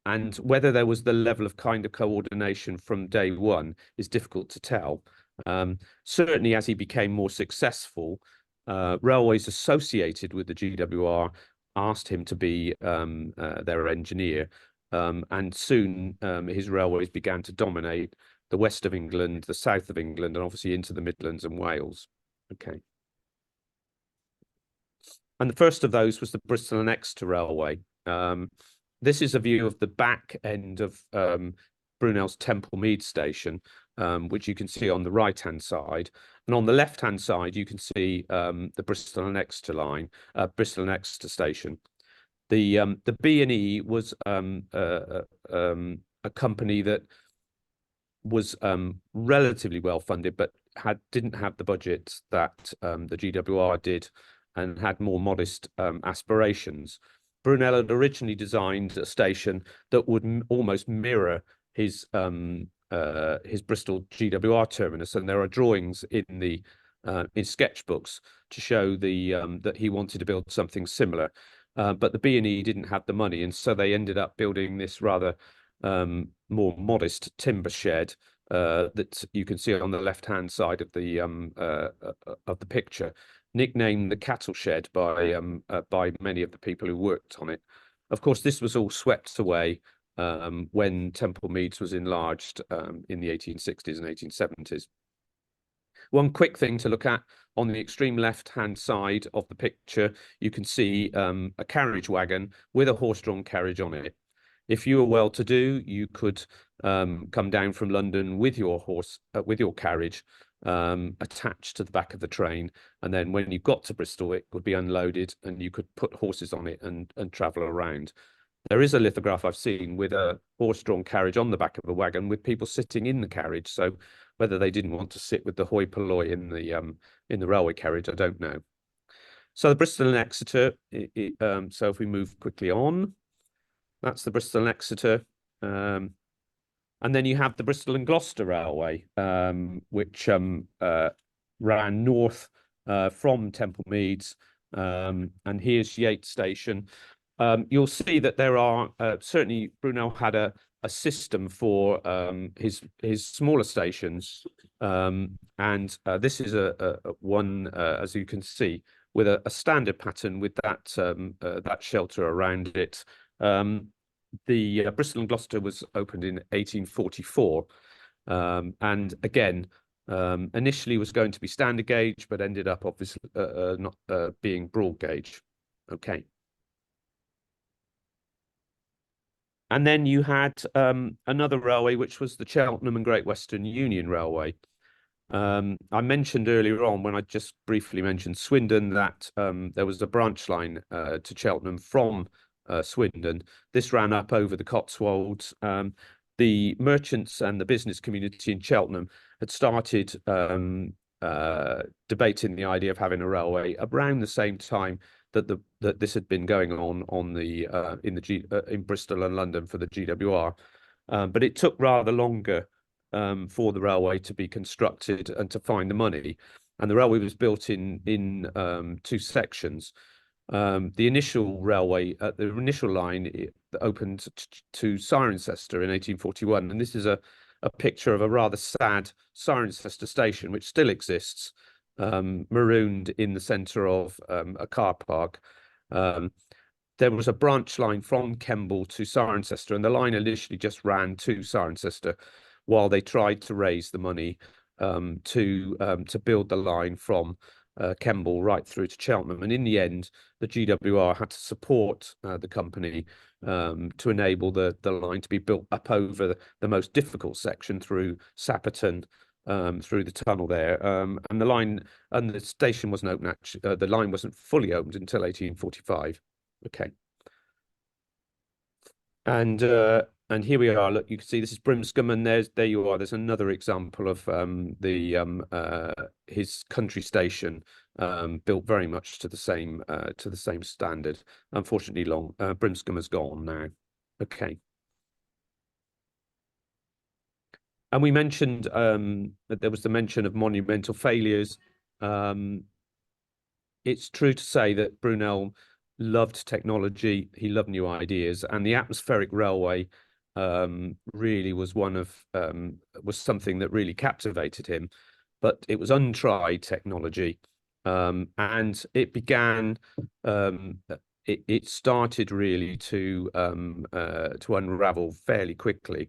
Speaker 4: And whether there was the level of kind of coordination from day one is difficult to tell. Certainly, as he became more successful, railways associated with the GWR asked him to be their engineer, and soon his railways began to dominate the west of England, the south of England, and obviously into the Midlands and Wales. Okay. And the first of those was the Bristol and Exeter Railway. This is a view of the back end of Brunel's Temple Mead station, which you can see on the right-hand side. And on the left-hand side, you can see the Bristol and Exeter line, Bristol and Exeter station. The B&E was a company that was relatively well funded, but didn't have the budget that the GWR did, and had more modest aspirations. Brunel had originally designed a station that would almost mirror his Bristol GWR terminus, and there are drawings in sketchbooks to show that he wanted to build something similar, but the B&E didn't have the money, and so they ended up building this rather more modest timber shed that you can see on the left-hand side of the picture, nicknamed the cattle shed by many of the people who worked on it. Of course, this was all swept away when Temple Meads was enlarged in the 1860s and 1870s. One quick thing to look at, on the extreme left-hand side of the picture, you can see a carriage wagon with a horse-drawn carriage on it. If you were well-to-do, you could come down from London with your horse, with your carriage attached to the back of the train, and then when you got to Bristol, it would be unloaded, and you could put horses on it and travel around. There is a lithograph I've seen with a horse-drawn carriage on the back of a wagon with people sitting in the carriage. So whether they didn't want to sit with the hoi polloi in the railway carriage, I don't know. So the Bristol and Exeter. So if we move quickly on, that's the Bristol and Exeter. And then you have the Bristol and Gloucester Railway, which ran north from Temple Meads. And here's Yates Station. You'll see that there are certainly Brunel had a system for his smaller stations, and this is a one, as you can see, with a standard pattern with that shelter around it. The Bristol and Gloucester was opened in 1844, and again, initially was going to be standard gauge, but ended up obviously not being broad gauge. Okay. And then you had another railway, which was the Cheltenham and Great Western Union Railway. I mentioned earlier on, when I just briefly mentioned Swindon, that there was a branch line to Cheltenham from Swindon. This ran up over the Cotswolds. The merchants and the business community in Cheltenham had started debating the idea of having a railway around the same time that this had been going on the in Bristol and London for the GWR, but it took rather longer for the railway to be constructed and to find the money. And the railway was built in two sections. The initial railway, the initial line, opened to Cirencester in 1841, and this is a picture of a rather sad Cirencester station, which still exists, marooned in the centre of a car park. There was a branch line from Kemble to Cirencester, and the line initially just ran to Cirencester while they tried to raise the money to build the line from Kemble right through to Cheltenham. And in the end, the GWR had to support the company to enable the line to be built up over the most difficult section through Sapperton, through the tunnel there. And the line and the station wasn't open, actually, the line wasn't fully opened until 1845. Okay. And here we are. Look, you can see this is Brimscombe, and there you are. There's another example of his country station, built very much to the same standard. Unfortunately, Brimscombe has gone now. Okay. And we mentioned that there was the mention of monumental failures. It's true to say that Brunel loved technology, he loved new ideas, and the atmospheric railway really was was something that really captivated him. But it was untried technology, and it began. It started really to unravel fairly quickly.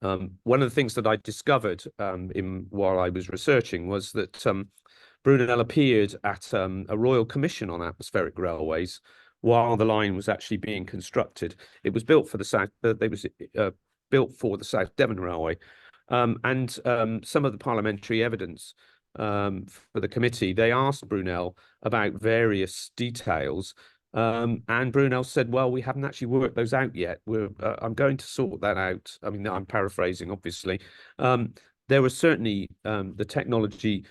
Speaker 4: One of the things that I discovered while I was researching was that Brunel appeared at a royal commission on atmospheric railways while the line was actually being constructed. It was built for the South. Built for the South Devon Railway, and some of the parliamentary evidence for the committee, they asked Brunel about various details. And Brunel said, well, we haven't actually worked those out yet. I'm going to sort that out. I mean, I'm paraphrasing, obviously. There was certainly the technology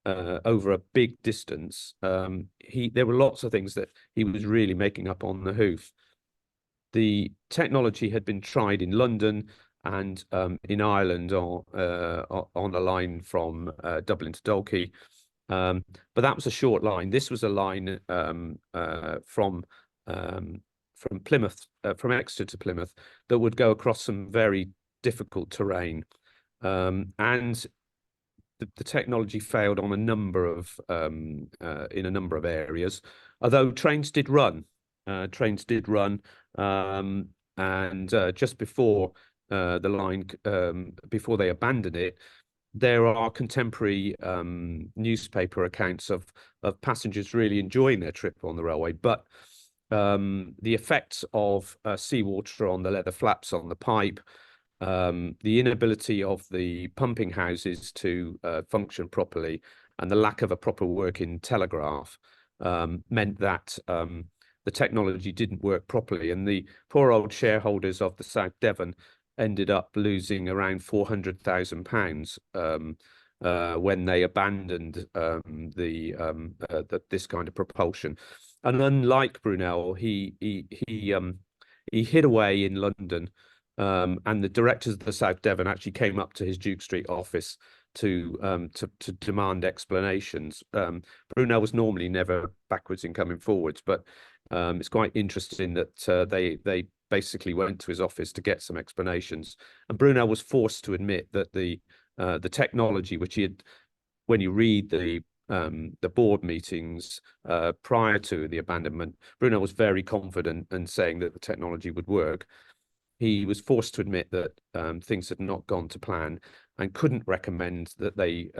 Speaker 4: over a big distance. There were lots of things that he was really making up on the hoof. The technology had been tried in London and in Ireland on a line from Dublin to Dalkey. But that was a short line. This was a line from Plymouth, from Exeter to Plymouth, that would go across some very difficult terrain. And the technology failed on a number of in a number of areas, although trains did run. And just before the line, before they abandoned it, there are contemporary newspaper accounts of passengers really enjoying their trip on the railway, but the effects of seawater on the leather flaps on the pipe, the inability of the pumping houses to function properly, and the lack of a proper working telegraph meant that the technology didn't work properly, and the poor old shareholders of the South Devon ended up losing around £400,000 when they abandoned this kind of propulsion. And unlike Brunel, he hid away in London, and the directors of the South Devon actually came up to his Duke Street office to demand explanations. Brunel was normally never backwards in coming forwards, but it's quite interesting that they basically went to his office to get some explanations, and Brunel was forced to admit that the technology, which he had, when you read the board meetings prior to the abandonment, Brunel was very confident in saying that the technology would work. He was forced to admit that things had not gone to plan and couldn't recommend that they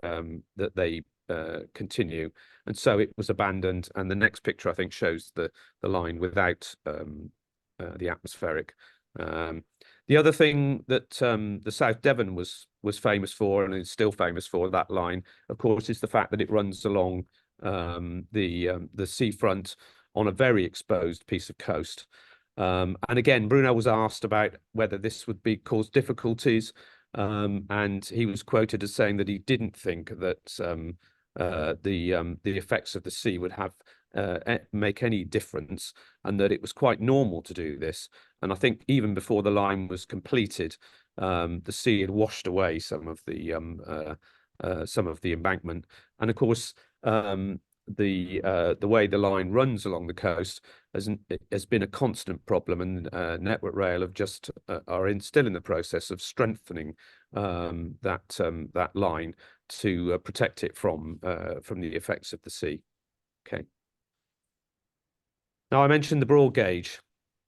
Speaker 4: continue, and so it was abandoned. And the next picture, I think, shows the line without the atmospheric. The other thing that the South Devon was famous for, and is still famous for, that line, of course, is the fact that it runs along the seafront on a very exposed piece of coast. And again, Brunel was asked about whether this would cause difficulties, and he was quoted as saying that he didn't think that the effects of the sea would make any difference, and that it was quite normal to do this. And I think even before the line was completed, the sea had washed away some of the embankment. And of course, the way the line runs along the coast has been a constant problem, and Network Rail have just still in the process of strengthening that line to protect it from the effects of the sea. Okay. Now, I mentioned the broad gauge.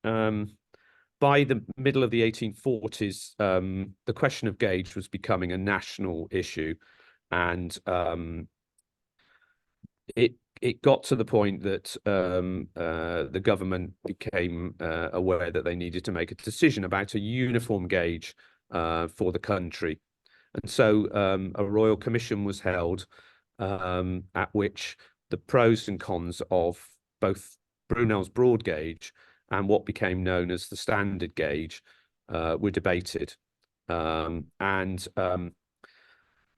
Speaker 4: By the middle of the 1840s, the question of gauge was becoming a national issue, and it got to the point that the government became aware that they needed to make a decision about a uniform gauge for the country. And so a royal commission was held, at which the pros and cons of both Brunel's broad gauge and what became known as the standard gauge were debated.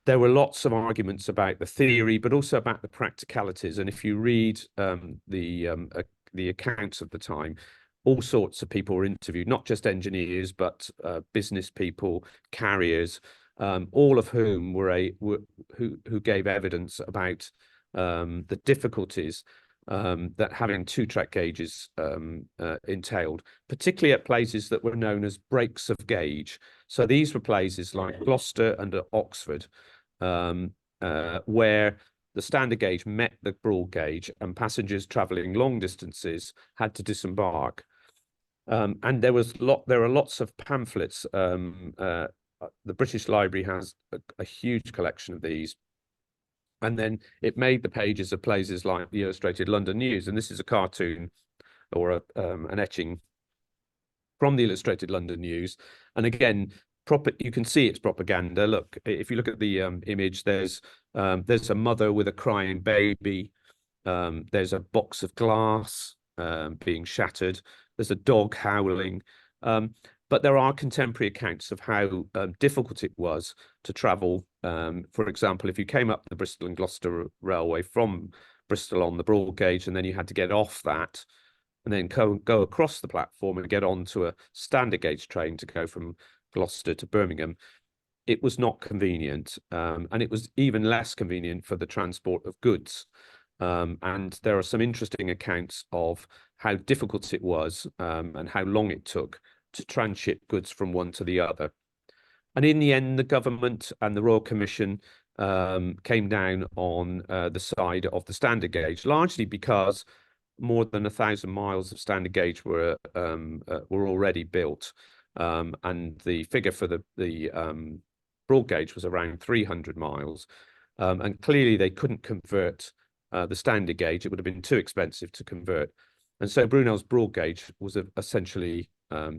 Speaker 4: There were lots of arguments about the theory, but also about the practicalities. And if you read the accounts of the time, all sorts of people were interviewed, not just engineers, but business people, carriers, all of whom who gave evidence about the difficulties that having two-track gauges entailed, particularly at places that were known as breaks of gauge. So these were places like Gloucester and Oxford, where the standard gauge met the broad gauge, and passengers travelling long distances had to disembark. And there are lots of pamphlets. The British Library has a huge collection of these. And then it made the pages of places like the Illustrated London News. And this is a cartoon or an etching from the Illustrated London News. And again, you can see it's propaganda. Look, if you look at the image, there's a mother with a crying baby. There's a box of glass being shattered. There's a dog howling. But there are contemporary accounts of how difficult it was to travel. For example, if you came up the Bristol and Gloucester Railway from Bristol on the broad gauge, and then you had to get off that and then go across the platform and get onto a standard gauge train to go from Gloucester to Birmingham, it was not convenient. And it was even less convenient for the transport of goods. And there are some interesting accounts of how difficult it was and how long it took to transship goods from one to the other. And in the end, the government and the Royal Commission came down on the side of the standard gauge, largely because more than 1,000 miles of standard gauge were already built, and the figure for the broad gauge was around 300 miles, and clearly they couldn't convert the standard gauge. It would have been too expensive to convert, and so Brunel's broad gauge was essentially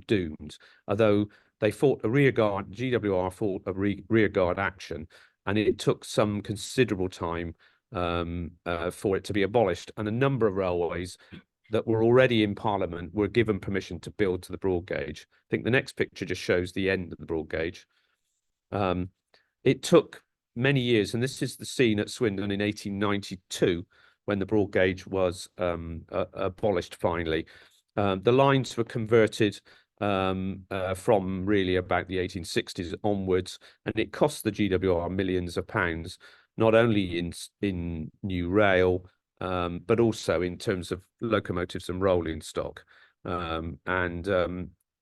Speaker 4: doomed, although they fought a rearguard. GWR fought a rearguard action, and it took some considerable time for it to be abolished. And a number of railways that were already in Parliament were given permission to build to the broad gauge. I think the next picture just shows the end of the broad gauge. It took many years, and this is the scene at Swindon in 1892 when the broad gauge was abolished finally. The lines were converted from really about the 1860s onwards, and it cost the GWR millions of pounds, not only in new rail, but also in terms of locomotives and rolling stock.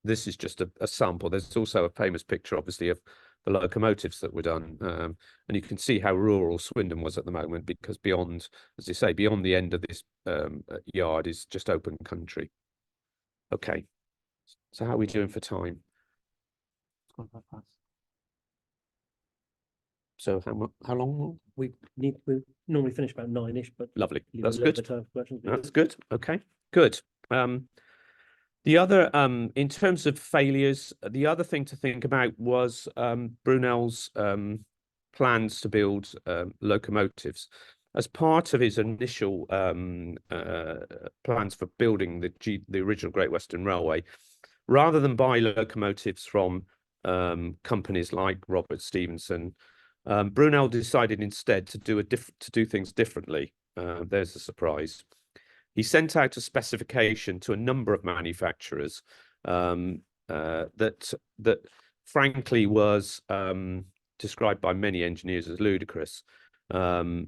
Speaker 4: This is just a sample. There's also a famous picture, obviously, of the locomotives that were done. And you can see how rural Swindon was at the moment, because beyond, as I say, beyond the end of this yard is just open country. Okay, so how are we doing for time? So how long?
Speaker 1: We normally finish about 9-ish, but
Speaker 4: Lovely.
Speaker 1: leave
Speaker 4: That's
Speaker 1: a little
Speaker 4: good.
Speaker 1: bit of time for questions.
Speaker 4: That's good. Okay, good. The other, in terms of failures, the other thing to think about was Brunel's plans to build locomotives. As part of his initial plans for building the original Great Western Railway, rather than buy locomotives from companies like Robert Stephenson, Brunel decided instead to do things differently. There's a surprise. He sent out a specification to a number of manufacturers that frankly was described by many engineers as ludicrous. The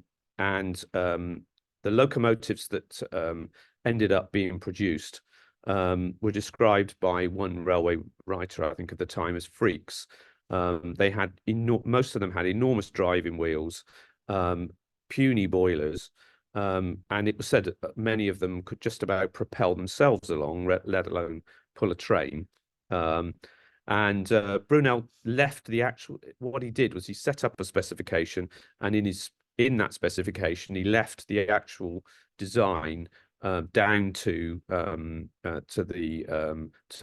Speaker 4: locomotives that ended up being produced were described by one railway writer, I think at the time, as freaks. They had most of them had enormous driving wheels, puny boilers, and it was said that many of them could just about propel themselves along, let alone pull a train. Brunel left what he did was he set up a specification, and in that specification, he left the actual design down to the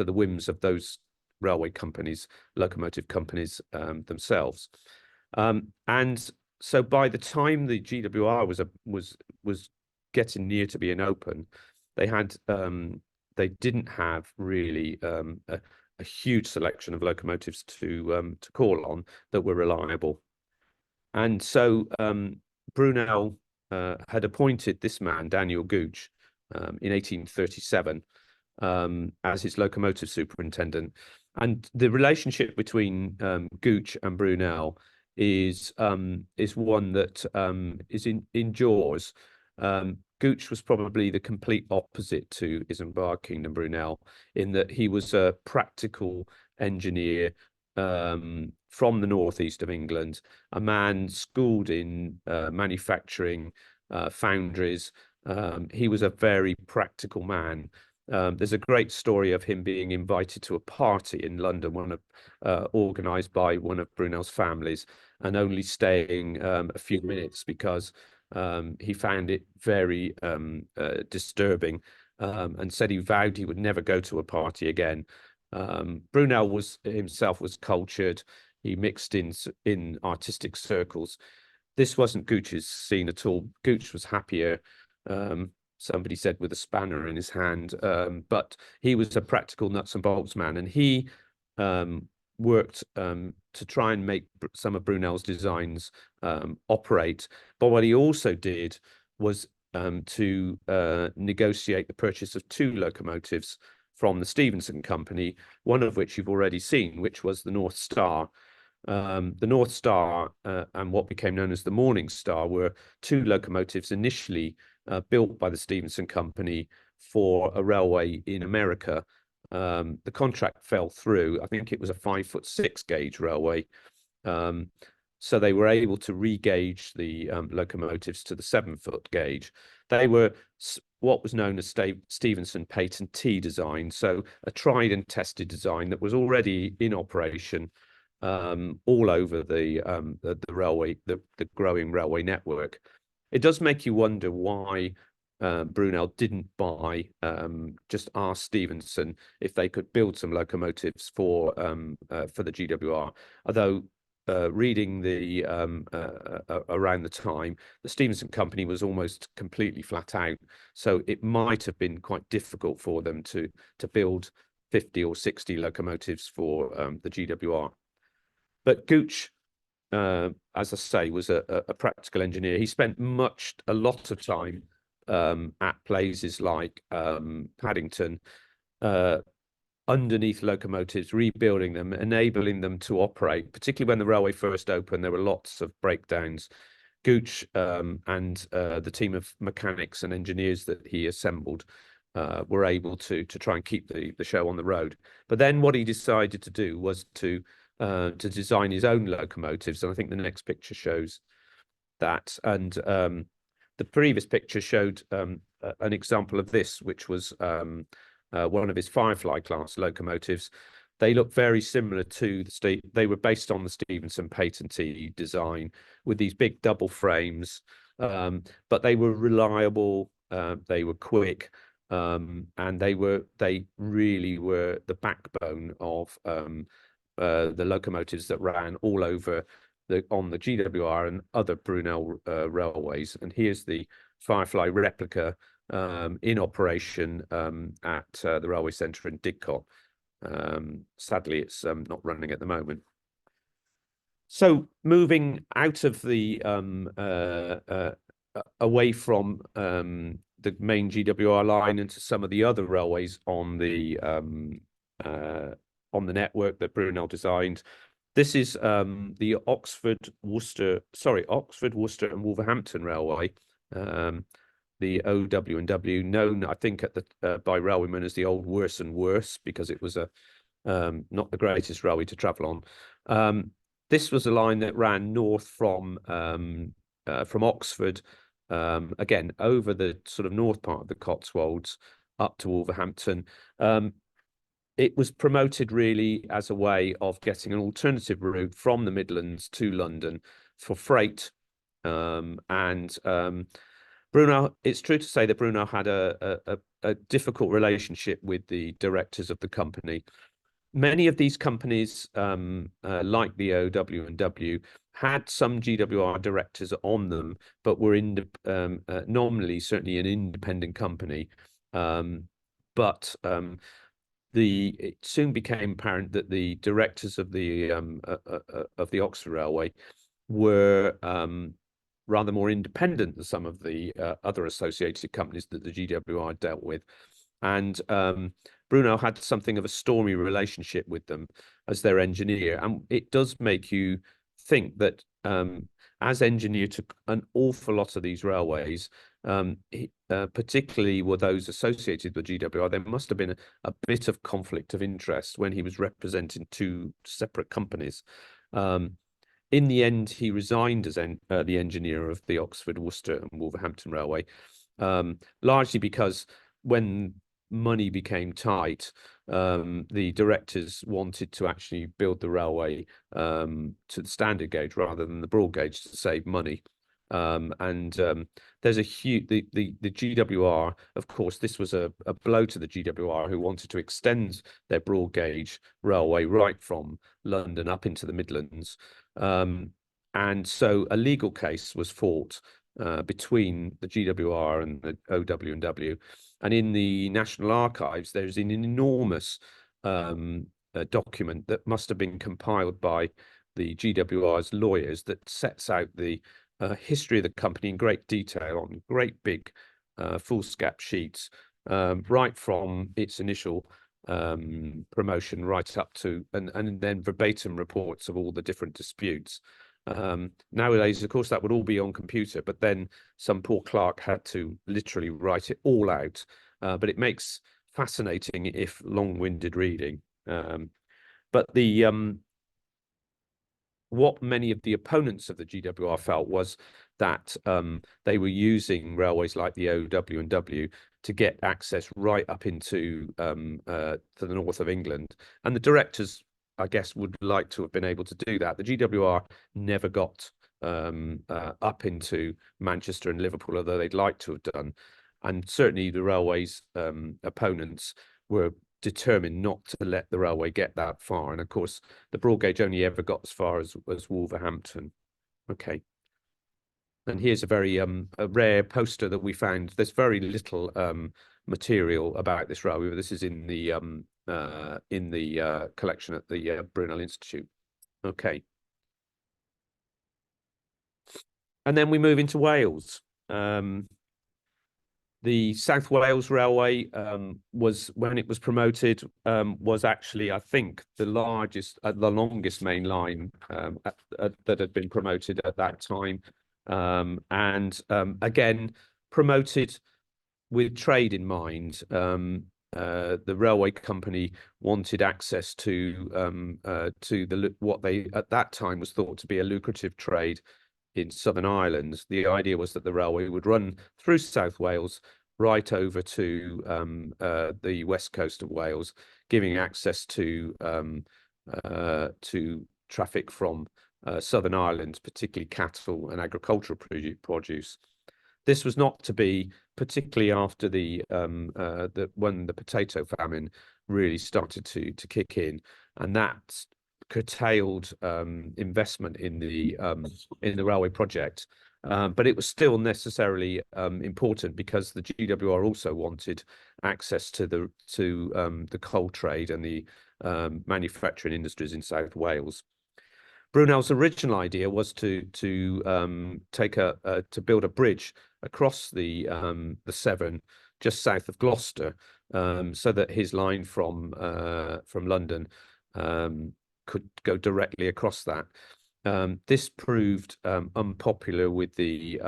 Speaker 4: whims of those railway companies, locomotive companies themselves. So by the time the GWR was getting near to being open, they didn't have really a huge selection of locomotives to call on that were reliable. And so Brunel had appointed this man, Daniel Gooch, in 1837 as his locomotive superintendent. And the relationship between Gooch and Brunel is one that endures. Gooch was probably the complete opposite to Isambard Kingdom Brunel, in that he was a practical engineer from the northeast of England, a man schooled in manufacturing, foundries. He was a very practical man. There's a great story of him being invited to a party in London, organised by one of Brunel's families, and only staying a few minutes because he found it very disturbing, and said he vowed he would never go to a party again. Brunel himself was cultured. He mixed in artistic circles. This wasn't Gooch's scene at all. Gooch was happier. Somebody said with a spanner in his hand, but he was a practical nuts and bolts man, and he worked to try and make some of Brunel's designs operate. But what he also did was to negotiate the purchase of 2 locomotives from the Stephenson Company, one of which you've already seen, which was the North Star. The North Star and what became known as the Morning Star were 2 locomotives initially built by the Stephenson Company for a railway in America. The contract fell through. I think it was a 5'6" gauge railway. So they were able to re-gauge the locomotives to the 7-foot gauge. They were what was known as Stephenson Patentee design, so a tried and tested design that was already in operation all over the railway, the growing railway network. It does make you wonder why Brunel didn't just ask Stephenson if they could build some locomotives for the GWR. Although reading around the time, the Stephenson Company was almost completely flat out, so it might have been quite difficult for them to build 50 or 60 locomotives for the GWR. But Gooch, as I say, was a practical engineer. He spent a lot of time at places like Paddington, underneath locomotives, rebuilding them, enabling them to operate. Particularly when the railway first opened, there were lots of breakdowns. Gooch and the team of mechanics and engineers that he assembled were able to try and keep the show on the road. But then what he decided to do was to design his own locomotives, and I think the next picture shows that. And the previous picture showed an example of this, which was one of his Firefly class locomotives. They look very similar to they were based on the Stephenson Patentee design, with these big double frames, but they were reliable, they were quick, and they really were the backbone of the locomotives that ran all over on the GWR and other Brunel railways. And here's the Firefly replica in operation at the railway centre in Didcot. Sadly, it's not running at the moment. So moving out of the away from the main GWR line into some of the other railways on the network that Brunel designed. This is the Oxford, Worcester, and Wolverhampton Railway, the OW&W, known, I think, by railwaymen as the old Worse and Worse, because it was not the greatest railway to travel on. This was a line that ran north from Oxford, again over the sort of north part of the Cotswolds up to Wolverhampton. It was promoted really as a way of getting an alternative route from the Midlands to London for freight. Brunel, it's true to say that Brunel had a difficult relationship with the directors of the company. Many of these companies, like the OW&W, had some GWR directors on them, but were nominally certainly an independent company. It soon became apparent that the directors of the Oxford Railway were rather more independent than some of the other associated companies that the GWR dealt with. And Brunel had something of a stormy relationship with them as their engineer. And it does make you think that as engineer to an awful lot of these railways, particularly were those associated with GWR, there must have been a bit of conflict of interest when he was representing two separate companies. In the end, he resigned as the engineer of the Oxford, Worcester and Wolverhampton Railway, largely because when money became tight, the directors wanted to actually build the railway to the standard gauge rather than the broad gauge to save money. There's a huge the GWR, of course, this was a blow to the GWR, who wanted to extend their broad gauge railway right from London up into the Midlands. And so a legal case was fought between the GWR and the OW&W. And in the National Archives, there's an enormous document that must have been compiled by the GWR's lawyers that sets out the history of the company in great detail on great big foolscap sheets, right from its initial promotion right up to, and then verbatim reports of all the different disputes. Nowadays, of course, that would all be on computer, but then some poor clerk had to literally write it all out. But it makes fascinating, if long-winded reading. But what many of the opponents of the GWR felt was that they were using railways like the OW&W to get access right up into to the north of England. And the directors, I guess, would like to have been able to do that. The GWR never got up into Manchester and Liverpool, although they'd like to have done. And certainly the railway's opponents were determined not to let the railway get that far. And of course, the broad gauge only ever got as far as Wolverhampton. Okay. And here's a very a rare poster that we found. There's very little material about this railway. This is in the collection at the Brunel Institute. Okay. And then we move into Wales. The South Wales Railway was, when it was promoted, was actually, I think, the largest, the longest main line that had been promoted at that time. Again, promoted with trade in mind. The railway company wanted access to what they at that time was thought to be a lucrative trade in Southern Ireland. The idea was that the railway would run through South Wales right over to the west coast of Wales, giving access to traffic from Southern Ireland, particularly cattle and agricultural produce. This was not to be, particularly after when the potato famine really started to kick in, and that curtailed investment in the railway project. But it was still necessarily important because the GWR also wanted access to the coal trade and the manufacturing industries in South Wales. Brunel's original idea was to build a bridge across the Severn just south of Gloucester, so that his line from London could go directly across that. This proved unpopular with the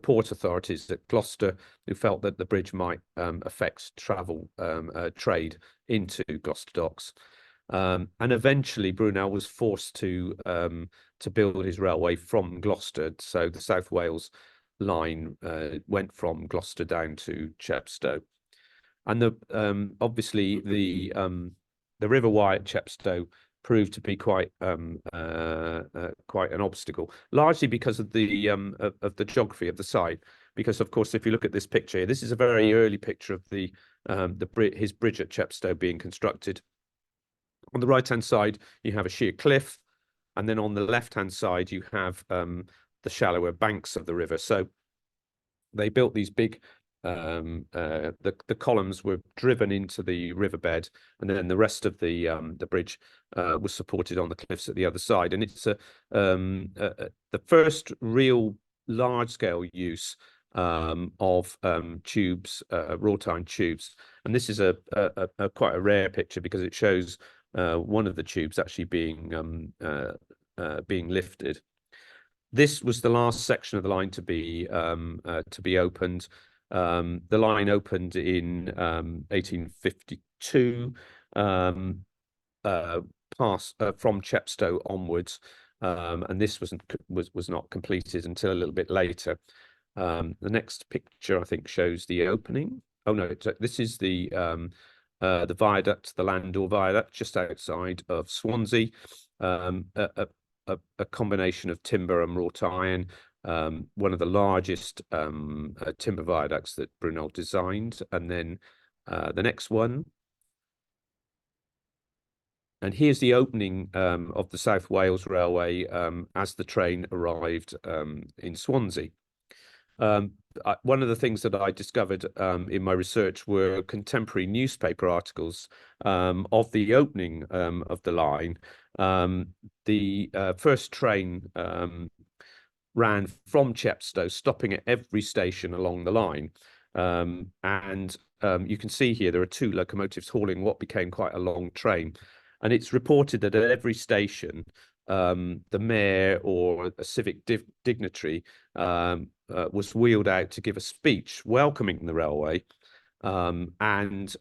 Speaker 4: port authorities at Gloucester, who felt that the bridge might affect trade into Gloucester docks. And eventually Brunel was forced to build his railway from Gloucester. So the South Wales line went from Gloucester down to Chepstow. And obviously the River Wye at Chepstow proved to be quite an obstacle, largely because of the geography of the site. Because of course, if you look at this picture, this is a very early picture of his bridge at Chepstow being constructed. On the right-hand side, you have a sheer cliff, and then on the left-hand side, you have the shallower banks of the river. So they built these big. The columns were driven into the riverbed, and then the rest of the bridge was supported on the cliffs at the other side. And it's the first real large-scale use of tubes, wrought iron tubes. And this is quite a rare picture because it shows one of the tubes actually being lifted. This was the last section of the line to be opened. The line opened in 1852, from Chepstow onwards, and this was not completed until a little bit later. The next picture, I think, shows the opening. Oh no, this is the viaduct, the Landor Viaduct, just outside of Swansea. A combination of timber and wrought iron. One of the largest timber viaducts that Brunel designed. And then the next one. And here's the opening of the South Wales Railway as the train arrived in Swansea. One of the things that I discovered in my research were contemporary newspaper articles of the opening of the line. The first train ran from Chepstow, stopping at every station along the line. And you can see here there are two locomotives hauling what became quite a long train. And it's reported that at every station, the mayor or a civic dignitary was wheeled out to give a speech welcoming the railway. And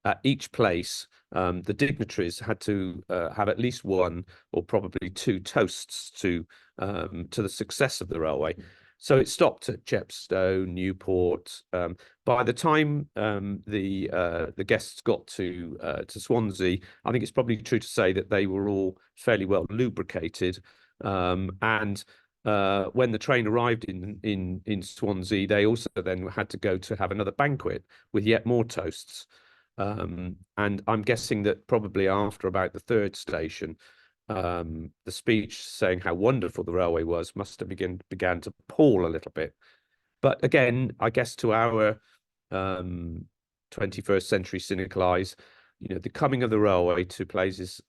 Speaker 4: at each place, the dignitaries had to have at least one or probably two toasts to the success of the railway. So it stopped at Chepstow, Newport. By the time the guests got to Swansea, I think it's probably true to say that they were all fairly well lubricated. And when the train arrived in Swansea, they also then had to go to have another banquet with yet more toasts. And I'm guessing that probably after about the third station, the speech saying how wonderful the railway was must have began to pall a little bit. But again, I guess to our 21st century cynical eyes, the coming of the railway to places,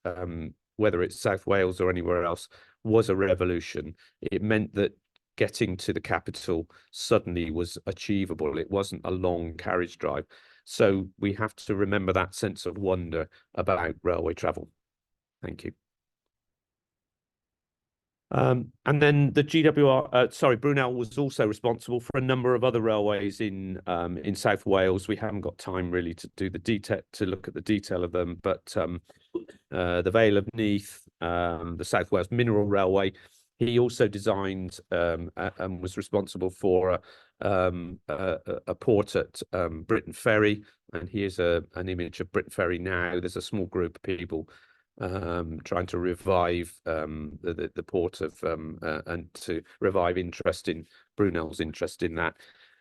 Speaker 4: whether it's South Wales or anywhere else, was a revolution. It meant that getting to the capital suddenly was achievable. It wasn't a long carriage drive. So we have to remember that sense of wonder about railway travel. Thank you. And then the Brunel was also responsible for a number of other railways in South Wales. We haven't got time really to do to look at the detail of them, but the Vale of Neath, the South Wales Mineral Railway. He also designed and was responsible for a port at Briton Ferry, and here's an image of Briton Ferry now. There's a small group of people trying to revive the port of and to revive interest in Brunel's interest in that.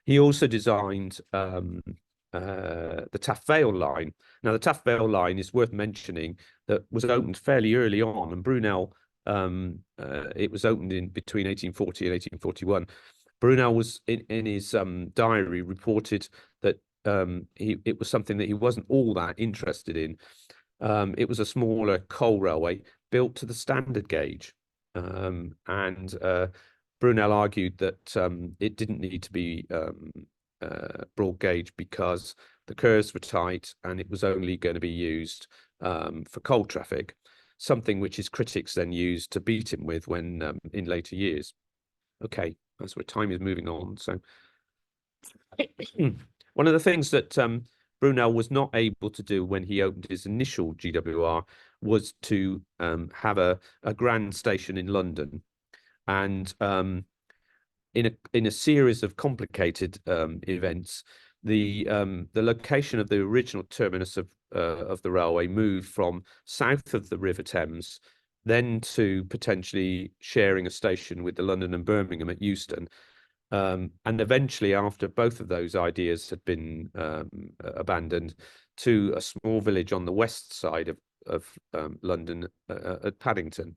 Speaker 4: He also designed the Taff Vale line. Now, the Taff Vale line is worth mentioning, that was opened fairly early on, and Brunel, it was opened in between 1840 and 1841. Brunel was in his diary reported that it was something that he wasn't all that interested in. It was a smaller coal railway built to the standard gauge, and Brunel argued that it didn't need to be broad gauge because the curves were tight and it was only going to be used for coal traffic, something which his critics then used to beat him with when in later years. Okay, that's where time is moving on. So one of the things that Brunel was not able to do when he opened his initial GWR was to have a grand station in London. And in a series of complicated events, the location of the original terminus of the railway moved from south of the River Thames, then to potentially sharing a station with the London and Birmingham at Euston. And eventually, after both of those ideas had been abandoned, to a small village on the west side of London at Paddington.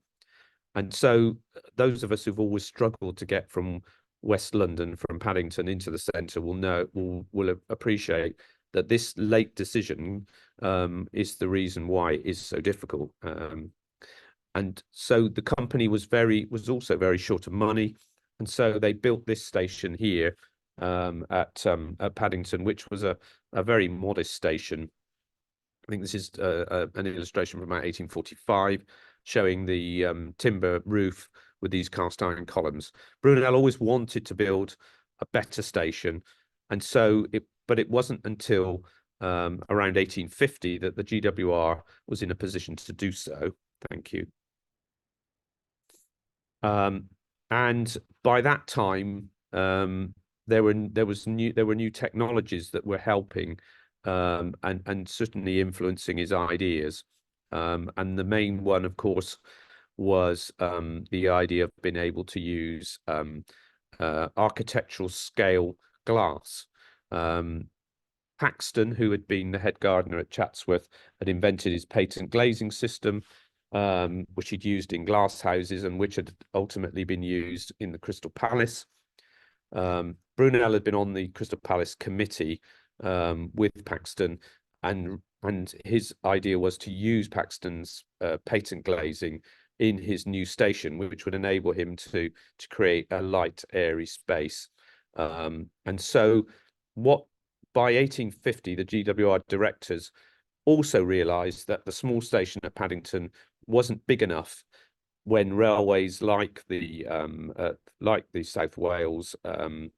Speaker 4: And so those of us who've always struggled to get from West London, from Paddington into the centre, will appreciate that this late decision is the reason why it is so difficult. And so the company was also very short of money, and so they built this station here at Paddington, which was a very modest station. I think this is an illustration from about 1845, showing the timber roof with these cast iron columns. Brunel always wanted to build a better station, and so but it wasn't until around 1850 that the GWR was in a position to do so. Thank you. And by that time, there were new technologies that were helping and certainly influencing his ideas. And the main one, of course, was the idea of being able to use architectural scale glass. Paxton, who had been the head gardener at Chatsworth, had invented his patent glazing system, which he'd used in glass houses and which had ultimately been used in the Crystal Palace. Brunel had been on the Crystal Palace committee with Paxton, and his idea was to use Paxton's patent glazing in his new station, which would enable him to create a light, airy space. And so by 1850, the GWR directors also realised that the small station at Paddington wasn't big enough when railways like the South Wales, the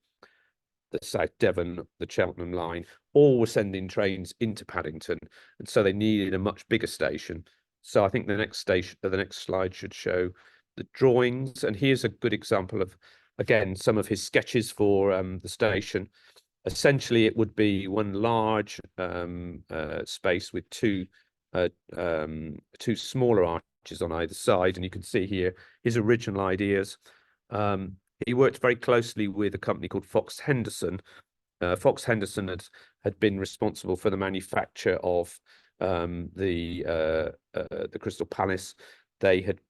Speaker 4: South Devon, the Cheltenham line, all were sending trains into Paddington, and so they needed a much bigger station. So I think the next slide should show the drawings, and here's a good example of, again, some of his sketches for the station. Essentially, it would be one large space with two smaller arches on either side, and you can see here his original ideas. He worked very closely with a company called Fox Henderson. Fox Henderson had been responsible for the manufacture of the Crystal Palace. They had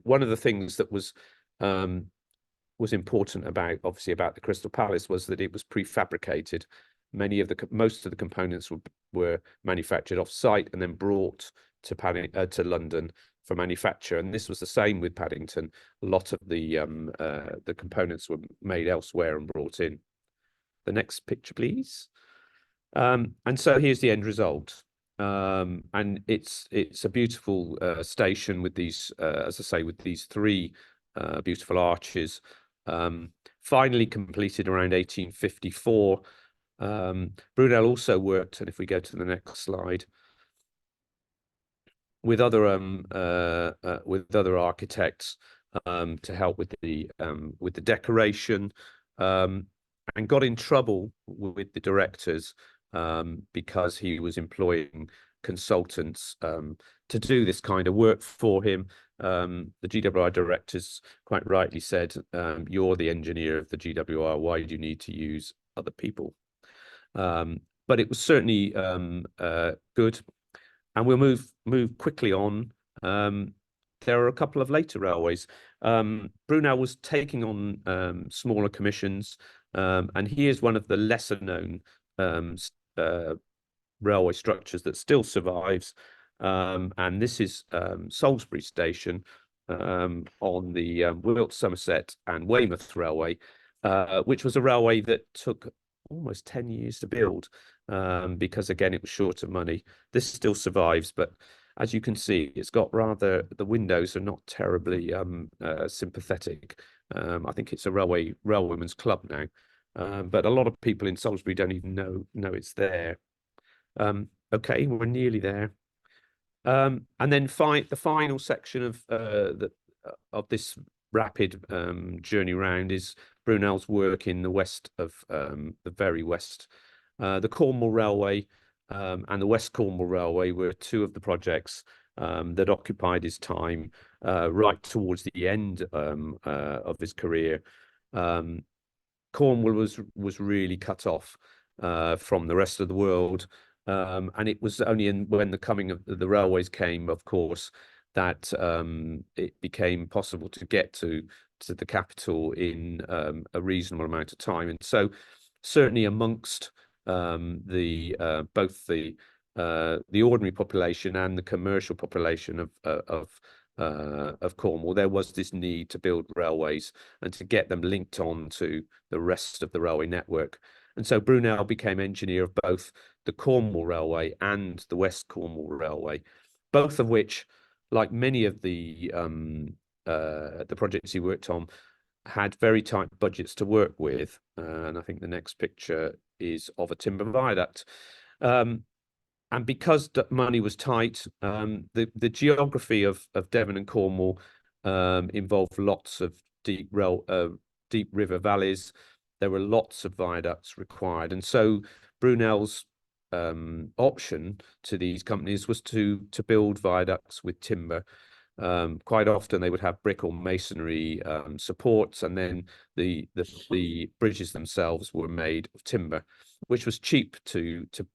Speaker 4: one of the things that was important about the Crystal Palace was that it was prefabricated. Most of the components were manufactured off site and then brought to London for manufacture, and this was the same with Paddington. A lot of the components were made elsewhere and brought in. The next picture, please. And so here's the end result. And it's a beautiful station with these, as I say, with these three beautiful arches. Finally completed around 1854. Brunel also worked, and if we go to the next slide, with other architects to help with the decoration, and got in trouble with the directors because he was employing consultants to do this kind of work for him. The GWR directors quite rightly said, you're the engineer of the GWR, why do you need to use other people? But it was certainly good. And we'll move quickly on. There are a couple of later railways. Brunel was taking on smaller commissions, and he is one of the lesser known railway structures that still survives. And this is Salisbury Station on the Wilts, Somerset and Weymouth Railway, which was a railway that took almost 10 years to build, because again it was short of money. This still survives, but as you can see, it's got rather, the windows are not terribly sympathetic. I think it's a railwaymen's club now, but a lot of people in Salisbury don't even know it's there. Okay, we're nearly there. And then the final section of this rapid journey round is Brunel's work in the west of the very west. The Cornwall Railway and the West Cornwall Railway were two of the projects that occupied his time right towards the end of his career. Cornwall was really cut off from the rest of the world, and it was only when the coming of the railways came, of course, that it became possible to get to the capital in a reasonable amount of time. And so certainly amongst both the ordinary population and the commercial population of Cornwall, there was this need to build railways and to get them linked on to the rest of the railway network. And so Brunel became engineer of both the Cornwall Railway and the West Cornwall Railway, both of which, like many of the projects he worked on, had very tight budgets to work with. And I think the next picture is of a timber viaduct. And because money was tight, the geography of Devon and Cornwall involved lots of deep river valleys. There were lots of viaducts required. And so Brunel's option to these companies was to build viaducts with timber. Quite often they would have brick or masonry supports, and then the bridges themselves were made of timber, which was cheap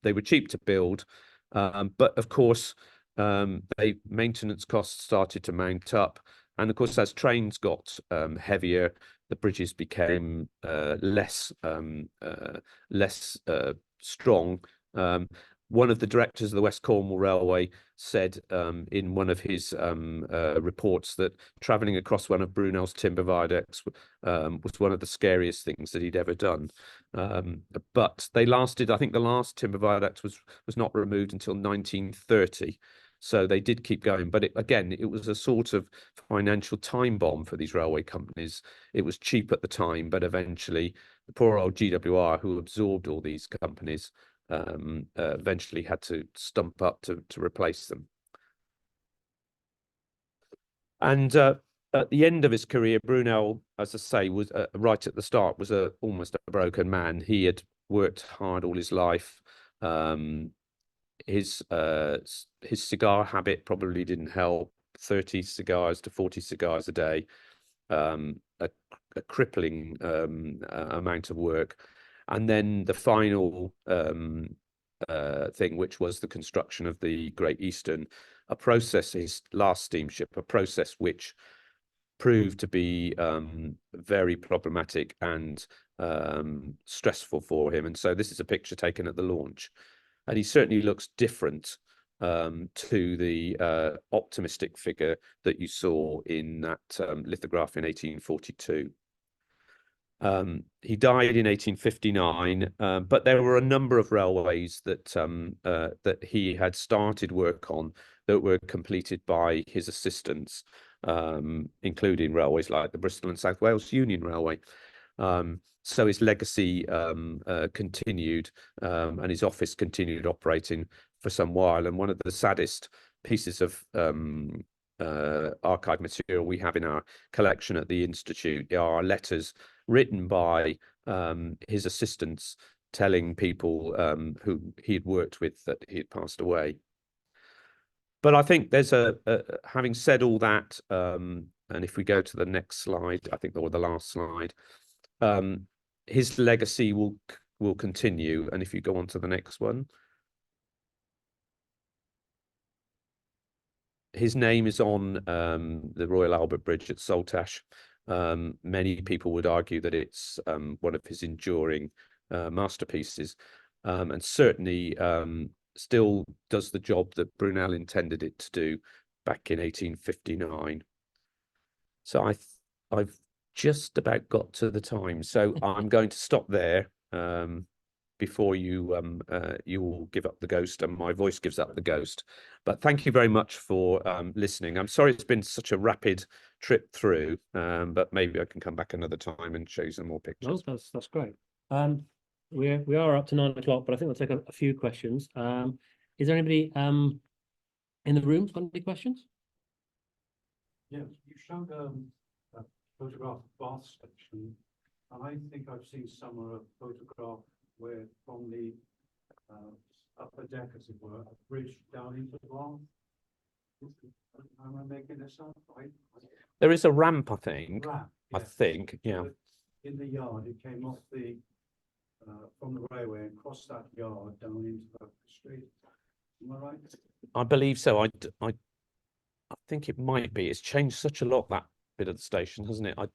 Speaker 4: they were cheap to build, but of course maintenance costs started to mount up, and of course as trains got heavier, the bridges became less strong. One of the directors of the West Cornwall Railway said in one of his reports that travelling across one of Brunel's timber viaducts was one of the scariest things that he'd ever done. But they lasted, I think the last timber viaduct was not removed until 1930. So they did keep going. But it was a sort of financial time bomb for these railway companies. It was cheap at the time, but eventually the poor old GWR, who absorbed all these companies, eventually had to stump up to replace them. And at the end of his career, Brunel, as I say, was right at the start, was almost a broken man. He had worked hard all his life. His cigar habit probably didn't help. 30 cigars to 40 cigars a day, a crippling amount of work. And then the final thing, which was the construction of the Great Eastern, a process, his last steamship, a process which proved to be very problematic and stressful for him. And so this is a picture taken at the launch, and he certainly looks different to the optimistic figure that you saw in that lithograph in 1842. He died in 1859, but there were a number of railways that he had started work on that were completed by his assistants, including railways like the Bristol and South Wales Union Railway. So his legacy continued, and his office continued operating for some while. And one of the saddest pieces of archive material we have in our collection at the Institute are letters written by his assistants telling people who he had worked with that he had passed away. But I think there's having said all that, and if we go to the next slide, I think, or the last slide, his legacy will continue. And if you go on to the next one, his name is on the Royal Albert Bridge at Saltash. Many people would argue that it's one of his enduring masterpieces, and certainly still does the job that Brunel intended it to do back in 1859. So I've just about got to the time, so I'm going to stop there before you all give up the ghost and my voice gives up the ghost. But thank you very much for listening. I'm sorry it's been such a rapid trip through, but maybe I can come back another time and show you some more pictures.
Speaker 1: No, that's great. We are up to 9 o'clock, but I think we'll take a few questions. Is there anybody in the room got any questions?
Speaker 6: Yes, you showed a photograph of Bath Station, and I think I've seen somewhere a photograph where from the upper deck, as it were, a bridge down into the Bath. Am I making this up?
Speaker 4: There is a ramp, I think.
Speaker 6: Ramp,
Speaker 4: I
Speaker 6: yes.
Speaker 4: think, yeah.
Speaker 6: In the yard, it came off the from the railway and crossed that yard down into the street. Am I right?
Speaker 4: I believe so. I think it might be. It's changed such a lot, that bit of the station, hasn't it? I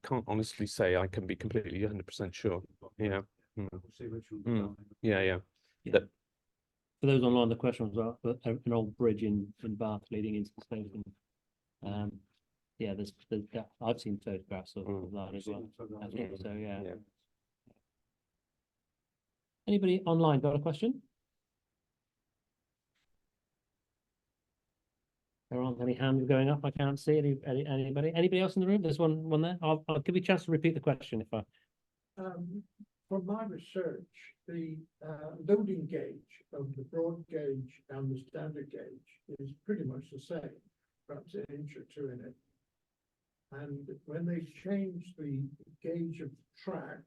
Speaker 4: can't honestly say I can be completely 100% sure. Yeah. Mm.
Speaker 6: See which one's
Speaker 4: Mm.
Speaker 6: down.
Speaker 4: Yeah.
Speaker 1: For those online, the question was about an old bridge in Bath leading into the station. Yeah, there's I've seen photographs of that as well. So yeah. Anybody online got a question? There aren't any hands going up. I can't see anybody. Anybody else in the room? There's one there. I'll give you a chance to repeat the question if I.
Speaker 7: From my research, the loading gauge of the broad gauge and the standard gauge is pretty much the same, perhaps an inch or two in it. And when they changed the gauge of the track,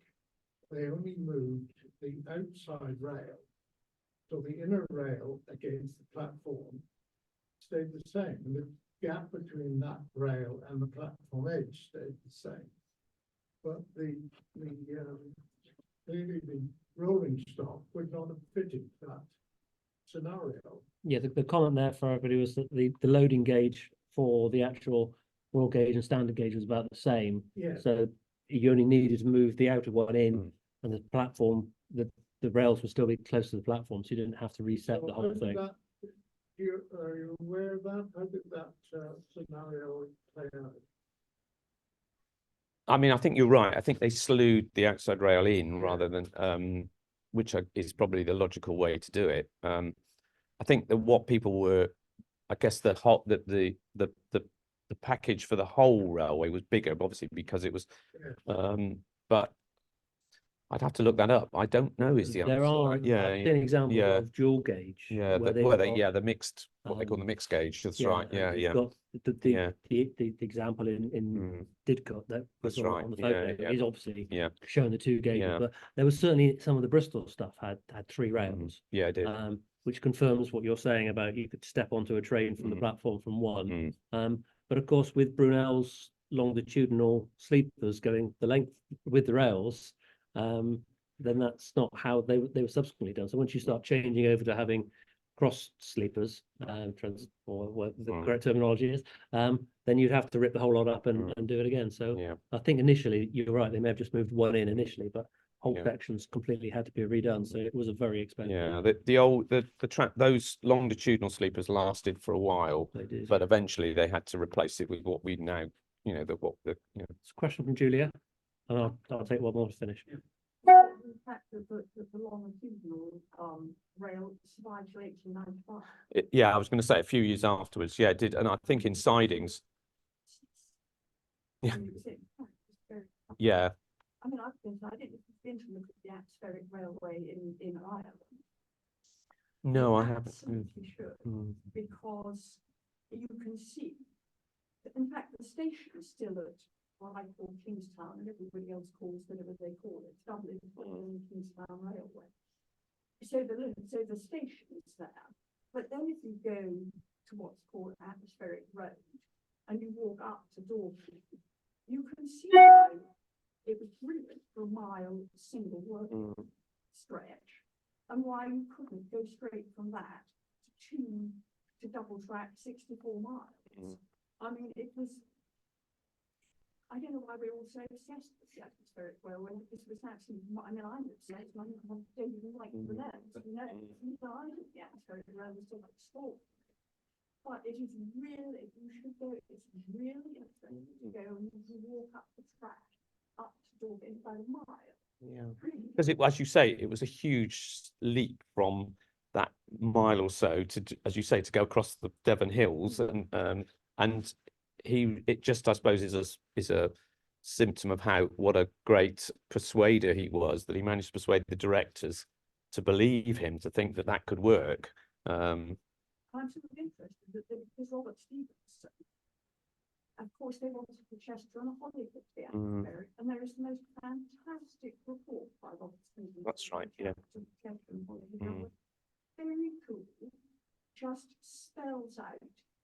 Speaker 7: they only moved the outside rail. So the inner rail against the platform stayed the same. And the gap between that rail and the platform edge stayed the same. But clearly the rolling stock would not have fitted that scenario.
Speaker 1: Yeah, the comment there for everybody was that the loading gauge for the actual raw gauge and standard gauge was about the same.
Speaker 7: Yeah.
Speaker 1: So you only needed to move the outer one in, and the platform, the rails would still be close to the platform, so you didn't have to reset the whole thing.
Speaker 7: Are you aware of that? How did that scenario play out?
Speaker 4: I mean, I think you're right. I think they slewed the outside rail in rather than, which is probably the logical way to do it. I think that what people were, I guess the package for the whole railway was bigger, obviously because it was, but I'd have to look that up. I don't know is the answer.
Speaker 1: There are
Speaker 4: I've
Speaker 1: seen examples of dual gauge.
Speaker 4: Yeah, the mixed, what they call the mixed gauge. That's right. Yeah.
Speaker 1: Got the example in Didcot that was
Speaker 4: That's right.
Speaker 1: on the photo. He's obviously showing the two gauges, but there was certainly some of the Bristol stuff had three rails.
Speaker 4: Yeah, it did.
Speaker 1: Which confirms what you're saying about you could step onto a train from the platform from one. But of course, with Brunel's longitudinal sleepers going the length with the rails, then that's not how they were subsequently done. So once you start changing over to having cross sleepers, or what the correct terminology is, then you'd have to rip the whole lot up and do it again. So I think initially you're right, they may have just moved one in initially, but whole sections completely had to be redone. So it was a very expensive.
Speaker 4: Yeah, the track, those longitudinal sleepers lasted for a while,
Speaker 1: They did.
Speaker 4: but eventually they had to replace it with what we now,
Speaker 1: It's a question from Julia, and I'll take one more to finish.
Speaker 8: The fact that the longitudinal rail survived to 1895.
Speaker 4: Yeah, I was going to say a few years afterwards. Yeah, it did, and I think in sidings. Yeah. Yeah.
Speaker 8: I mean, I've been to look at the atmospheric railway in Ireland.
Speaker 4: No, I haven't.
Speaker 8: Absolutely should, because you can see that, in fact, the station is still at what I call Kingstown, and everybody else calls whatever they call it, Dublin Kingstown Railway. So the station is there, but then if you go to what's called Atmospheric Road, and you walk up to Dorking, you can see how it was brilliant for a mile single working stretch, and why you couldn't go straight from that to double track 64 miles. I mean, it was, I don't know why we're all so obsessed with the Atmospheric Railway. This was absolutely, I mean, I'm obsessed, and I don't even like the names, you know, I think the Atmospheric Railway was still like sport. But it is really, you should go, it's really interesting to go and you walk up the track up to Dorking about a mile.
Speaker 4: Yeah, because it, as you say, it was a huge leap from that mile or so to, as you say, to go across the Devon Hills, and it just, I suppose, is a symptom of what a great persuader he was, that he managed to persuade the directors to believe him, to think that that could work.
Speaker 8: I'm sort of interested that because Robert Stephenson, of course, they wanted the Chester and Hollywood to be atmospheric, and there is the most fantastic report by Robert Stephenson.
Speaker 4: That's right, yeah.
Speaker 8: Chester and Hollywood. Very cool. Just spells out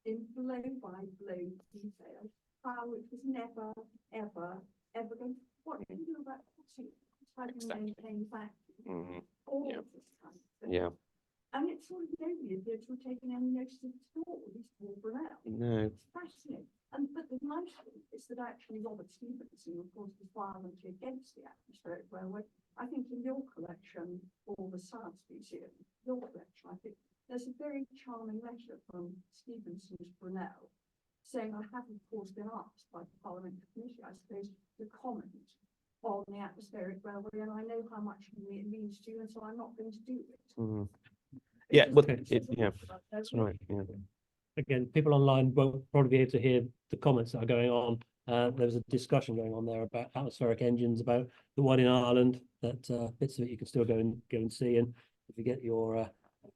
Speaker 8: in blow by blow detail how it was never, ever going to, what do you do about cutting, how do you maintain factory, all of this kind of thing.
Speaker 4: Yeah.
Speaker 8: And it's sort of nobody appeared to have taken any notice of it at all, at least Paul Brunel.
Speaker 4: No.
Speaker 8: It's fascinating. But the nice thing is that actually Robert Stephenson, of course, was violently against the Atmospheric Railway. I think in your collection, or the Science Museum, your collection, I think there's a very charming letter from Stephenson to Brunel saying, I have, of course, been asked by the Parliamentary Committee, I suppose, to comment on the Atmospheric Railway, and I know how much it means to you, and so I'm not going to do it.
Speaker 4: Yeah, well, yeah, that's right. Yeah.
Speaker 1: Again, people online won't probably be able to hear the comments that are going on. There was a discussion going on there about atmospheric engines, about the one in Ireland. That bits of it you can still go and see. And if you get your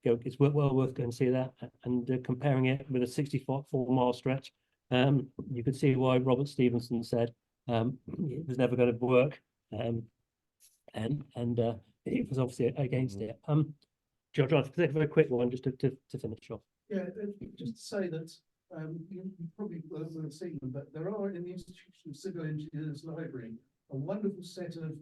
Speaker 1: it's well worth going and see that. And comparing it with a 64-mile stretch, you could see why Robert Stephenson said it was never going to work, and he was obviously against it. George, I'll take a very quick one just to finish off.
Speaker 7: Yeah, just to say that you probably will have seen them, but there are in the Institution of Civil Engineers Library a wonderful set of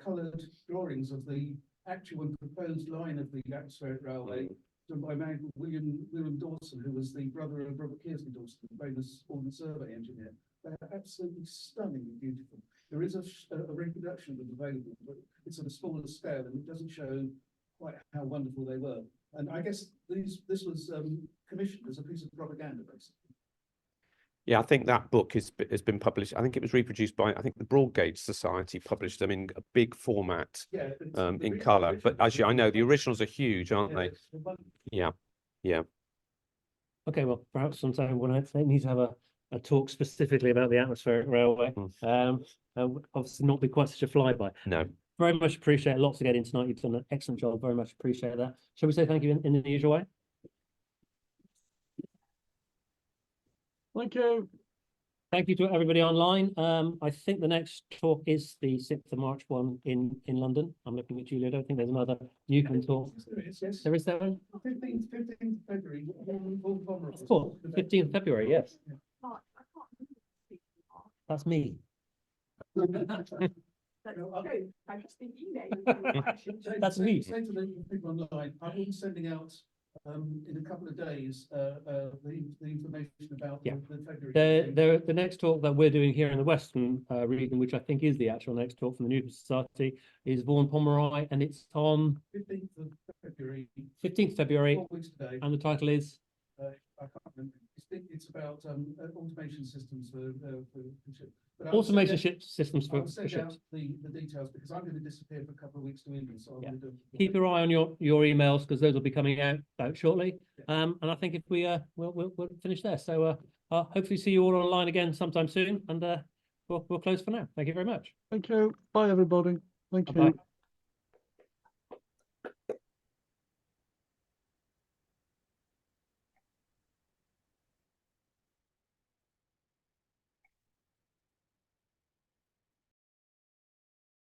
Speaker 7: coloured drawings of the actual and proposed line of the Atmospheric Railway done by a man called William Dawson, who was the brother of Robert Kearsley Dawson, the famous Ordnance Survey engineer. They're absolutely stunningly beautiful. There is a reproduction of them available, but it's at a smaller scale and it doesn't show quite how wonderful they were. And I guess this was commissioned as a piece of propaganda, basically.
Speaker 4: Yeah, I think that book has been published. I think it was reproduced by, I think the Broad Gauge Society published them in a big format,
Speaker 7: Yeah,
Speaker 4: in colour. But actually, I know the originals are huge, aren't they? Yeah, yeah.
Speaker 1: Okay, well, perhaps sometime when I need to have a talk specifically about the Atmospheric Railway. Obviously not be quite such a flyby.
Speaker 4: No.
Speaker 1: Very much appreciate it. Lots to get in tonight. You've done an excellent job. Very much appreciate that. Shall we say thank you in the usual way?
Speaker 3: Thank you.
Speaker 1: Thank you to everybody online. I think the next talk is the 6th of March one in London. I'm looking at Julia. I don't think there's another Newton talk.
Speaker 7: Yes.
Speaker 1: There is that one?
Speaker 7: 15th February.
Speaker 1: Of course, 15th February, yes.
Speaker 8: I can't remember.
Speaker 1: That's me.
Speaker 8: That's true. I just think emailing.
Speaker 1: That's me.
Speaker 7: Say to the people online, I will be sending out in a couple of days the information about the February.
Speaker 1: The next talk that we're doing here in the Western region, which I think is the actual next talk from the Newton Society, is Vaughan Pomeroy, and it's on
Speaker 7: 15th of February.
Speaker 1: 15th February,
Speaker 7: 4 weeks today.
Speaker 1: and the title is?
Speaker 7: I can't remember. It's about automation systems for ships.
Speaker 1: Automation ship systems
Speaker 7: I'll
Speaker 1: for
Speaker 7: send
Speaker 1: ships.
Speaker 7: out the details because I'm going to disappear for a couple of weeks to England. So
Speaker 1: Yeah.
Speaker 7: I'm going to
Speaker 1: Keep your eye on your emails because those will be coming out shortly. And I think if we we'll finish there. So hopefully see you all online again sometime soon, and we'll close for now. Thank you very much.
Speaker 3: Thank you. Bye, everybody. Thank you.
Speaker 1: Bye.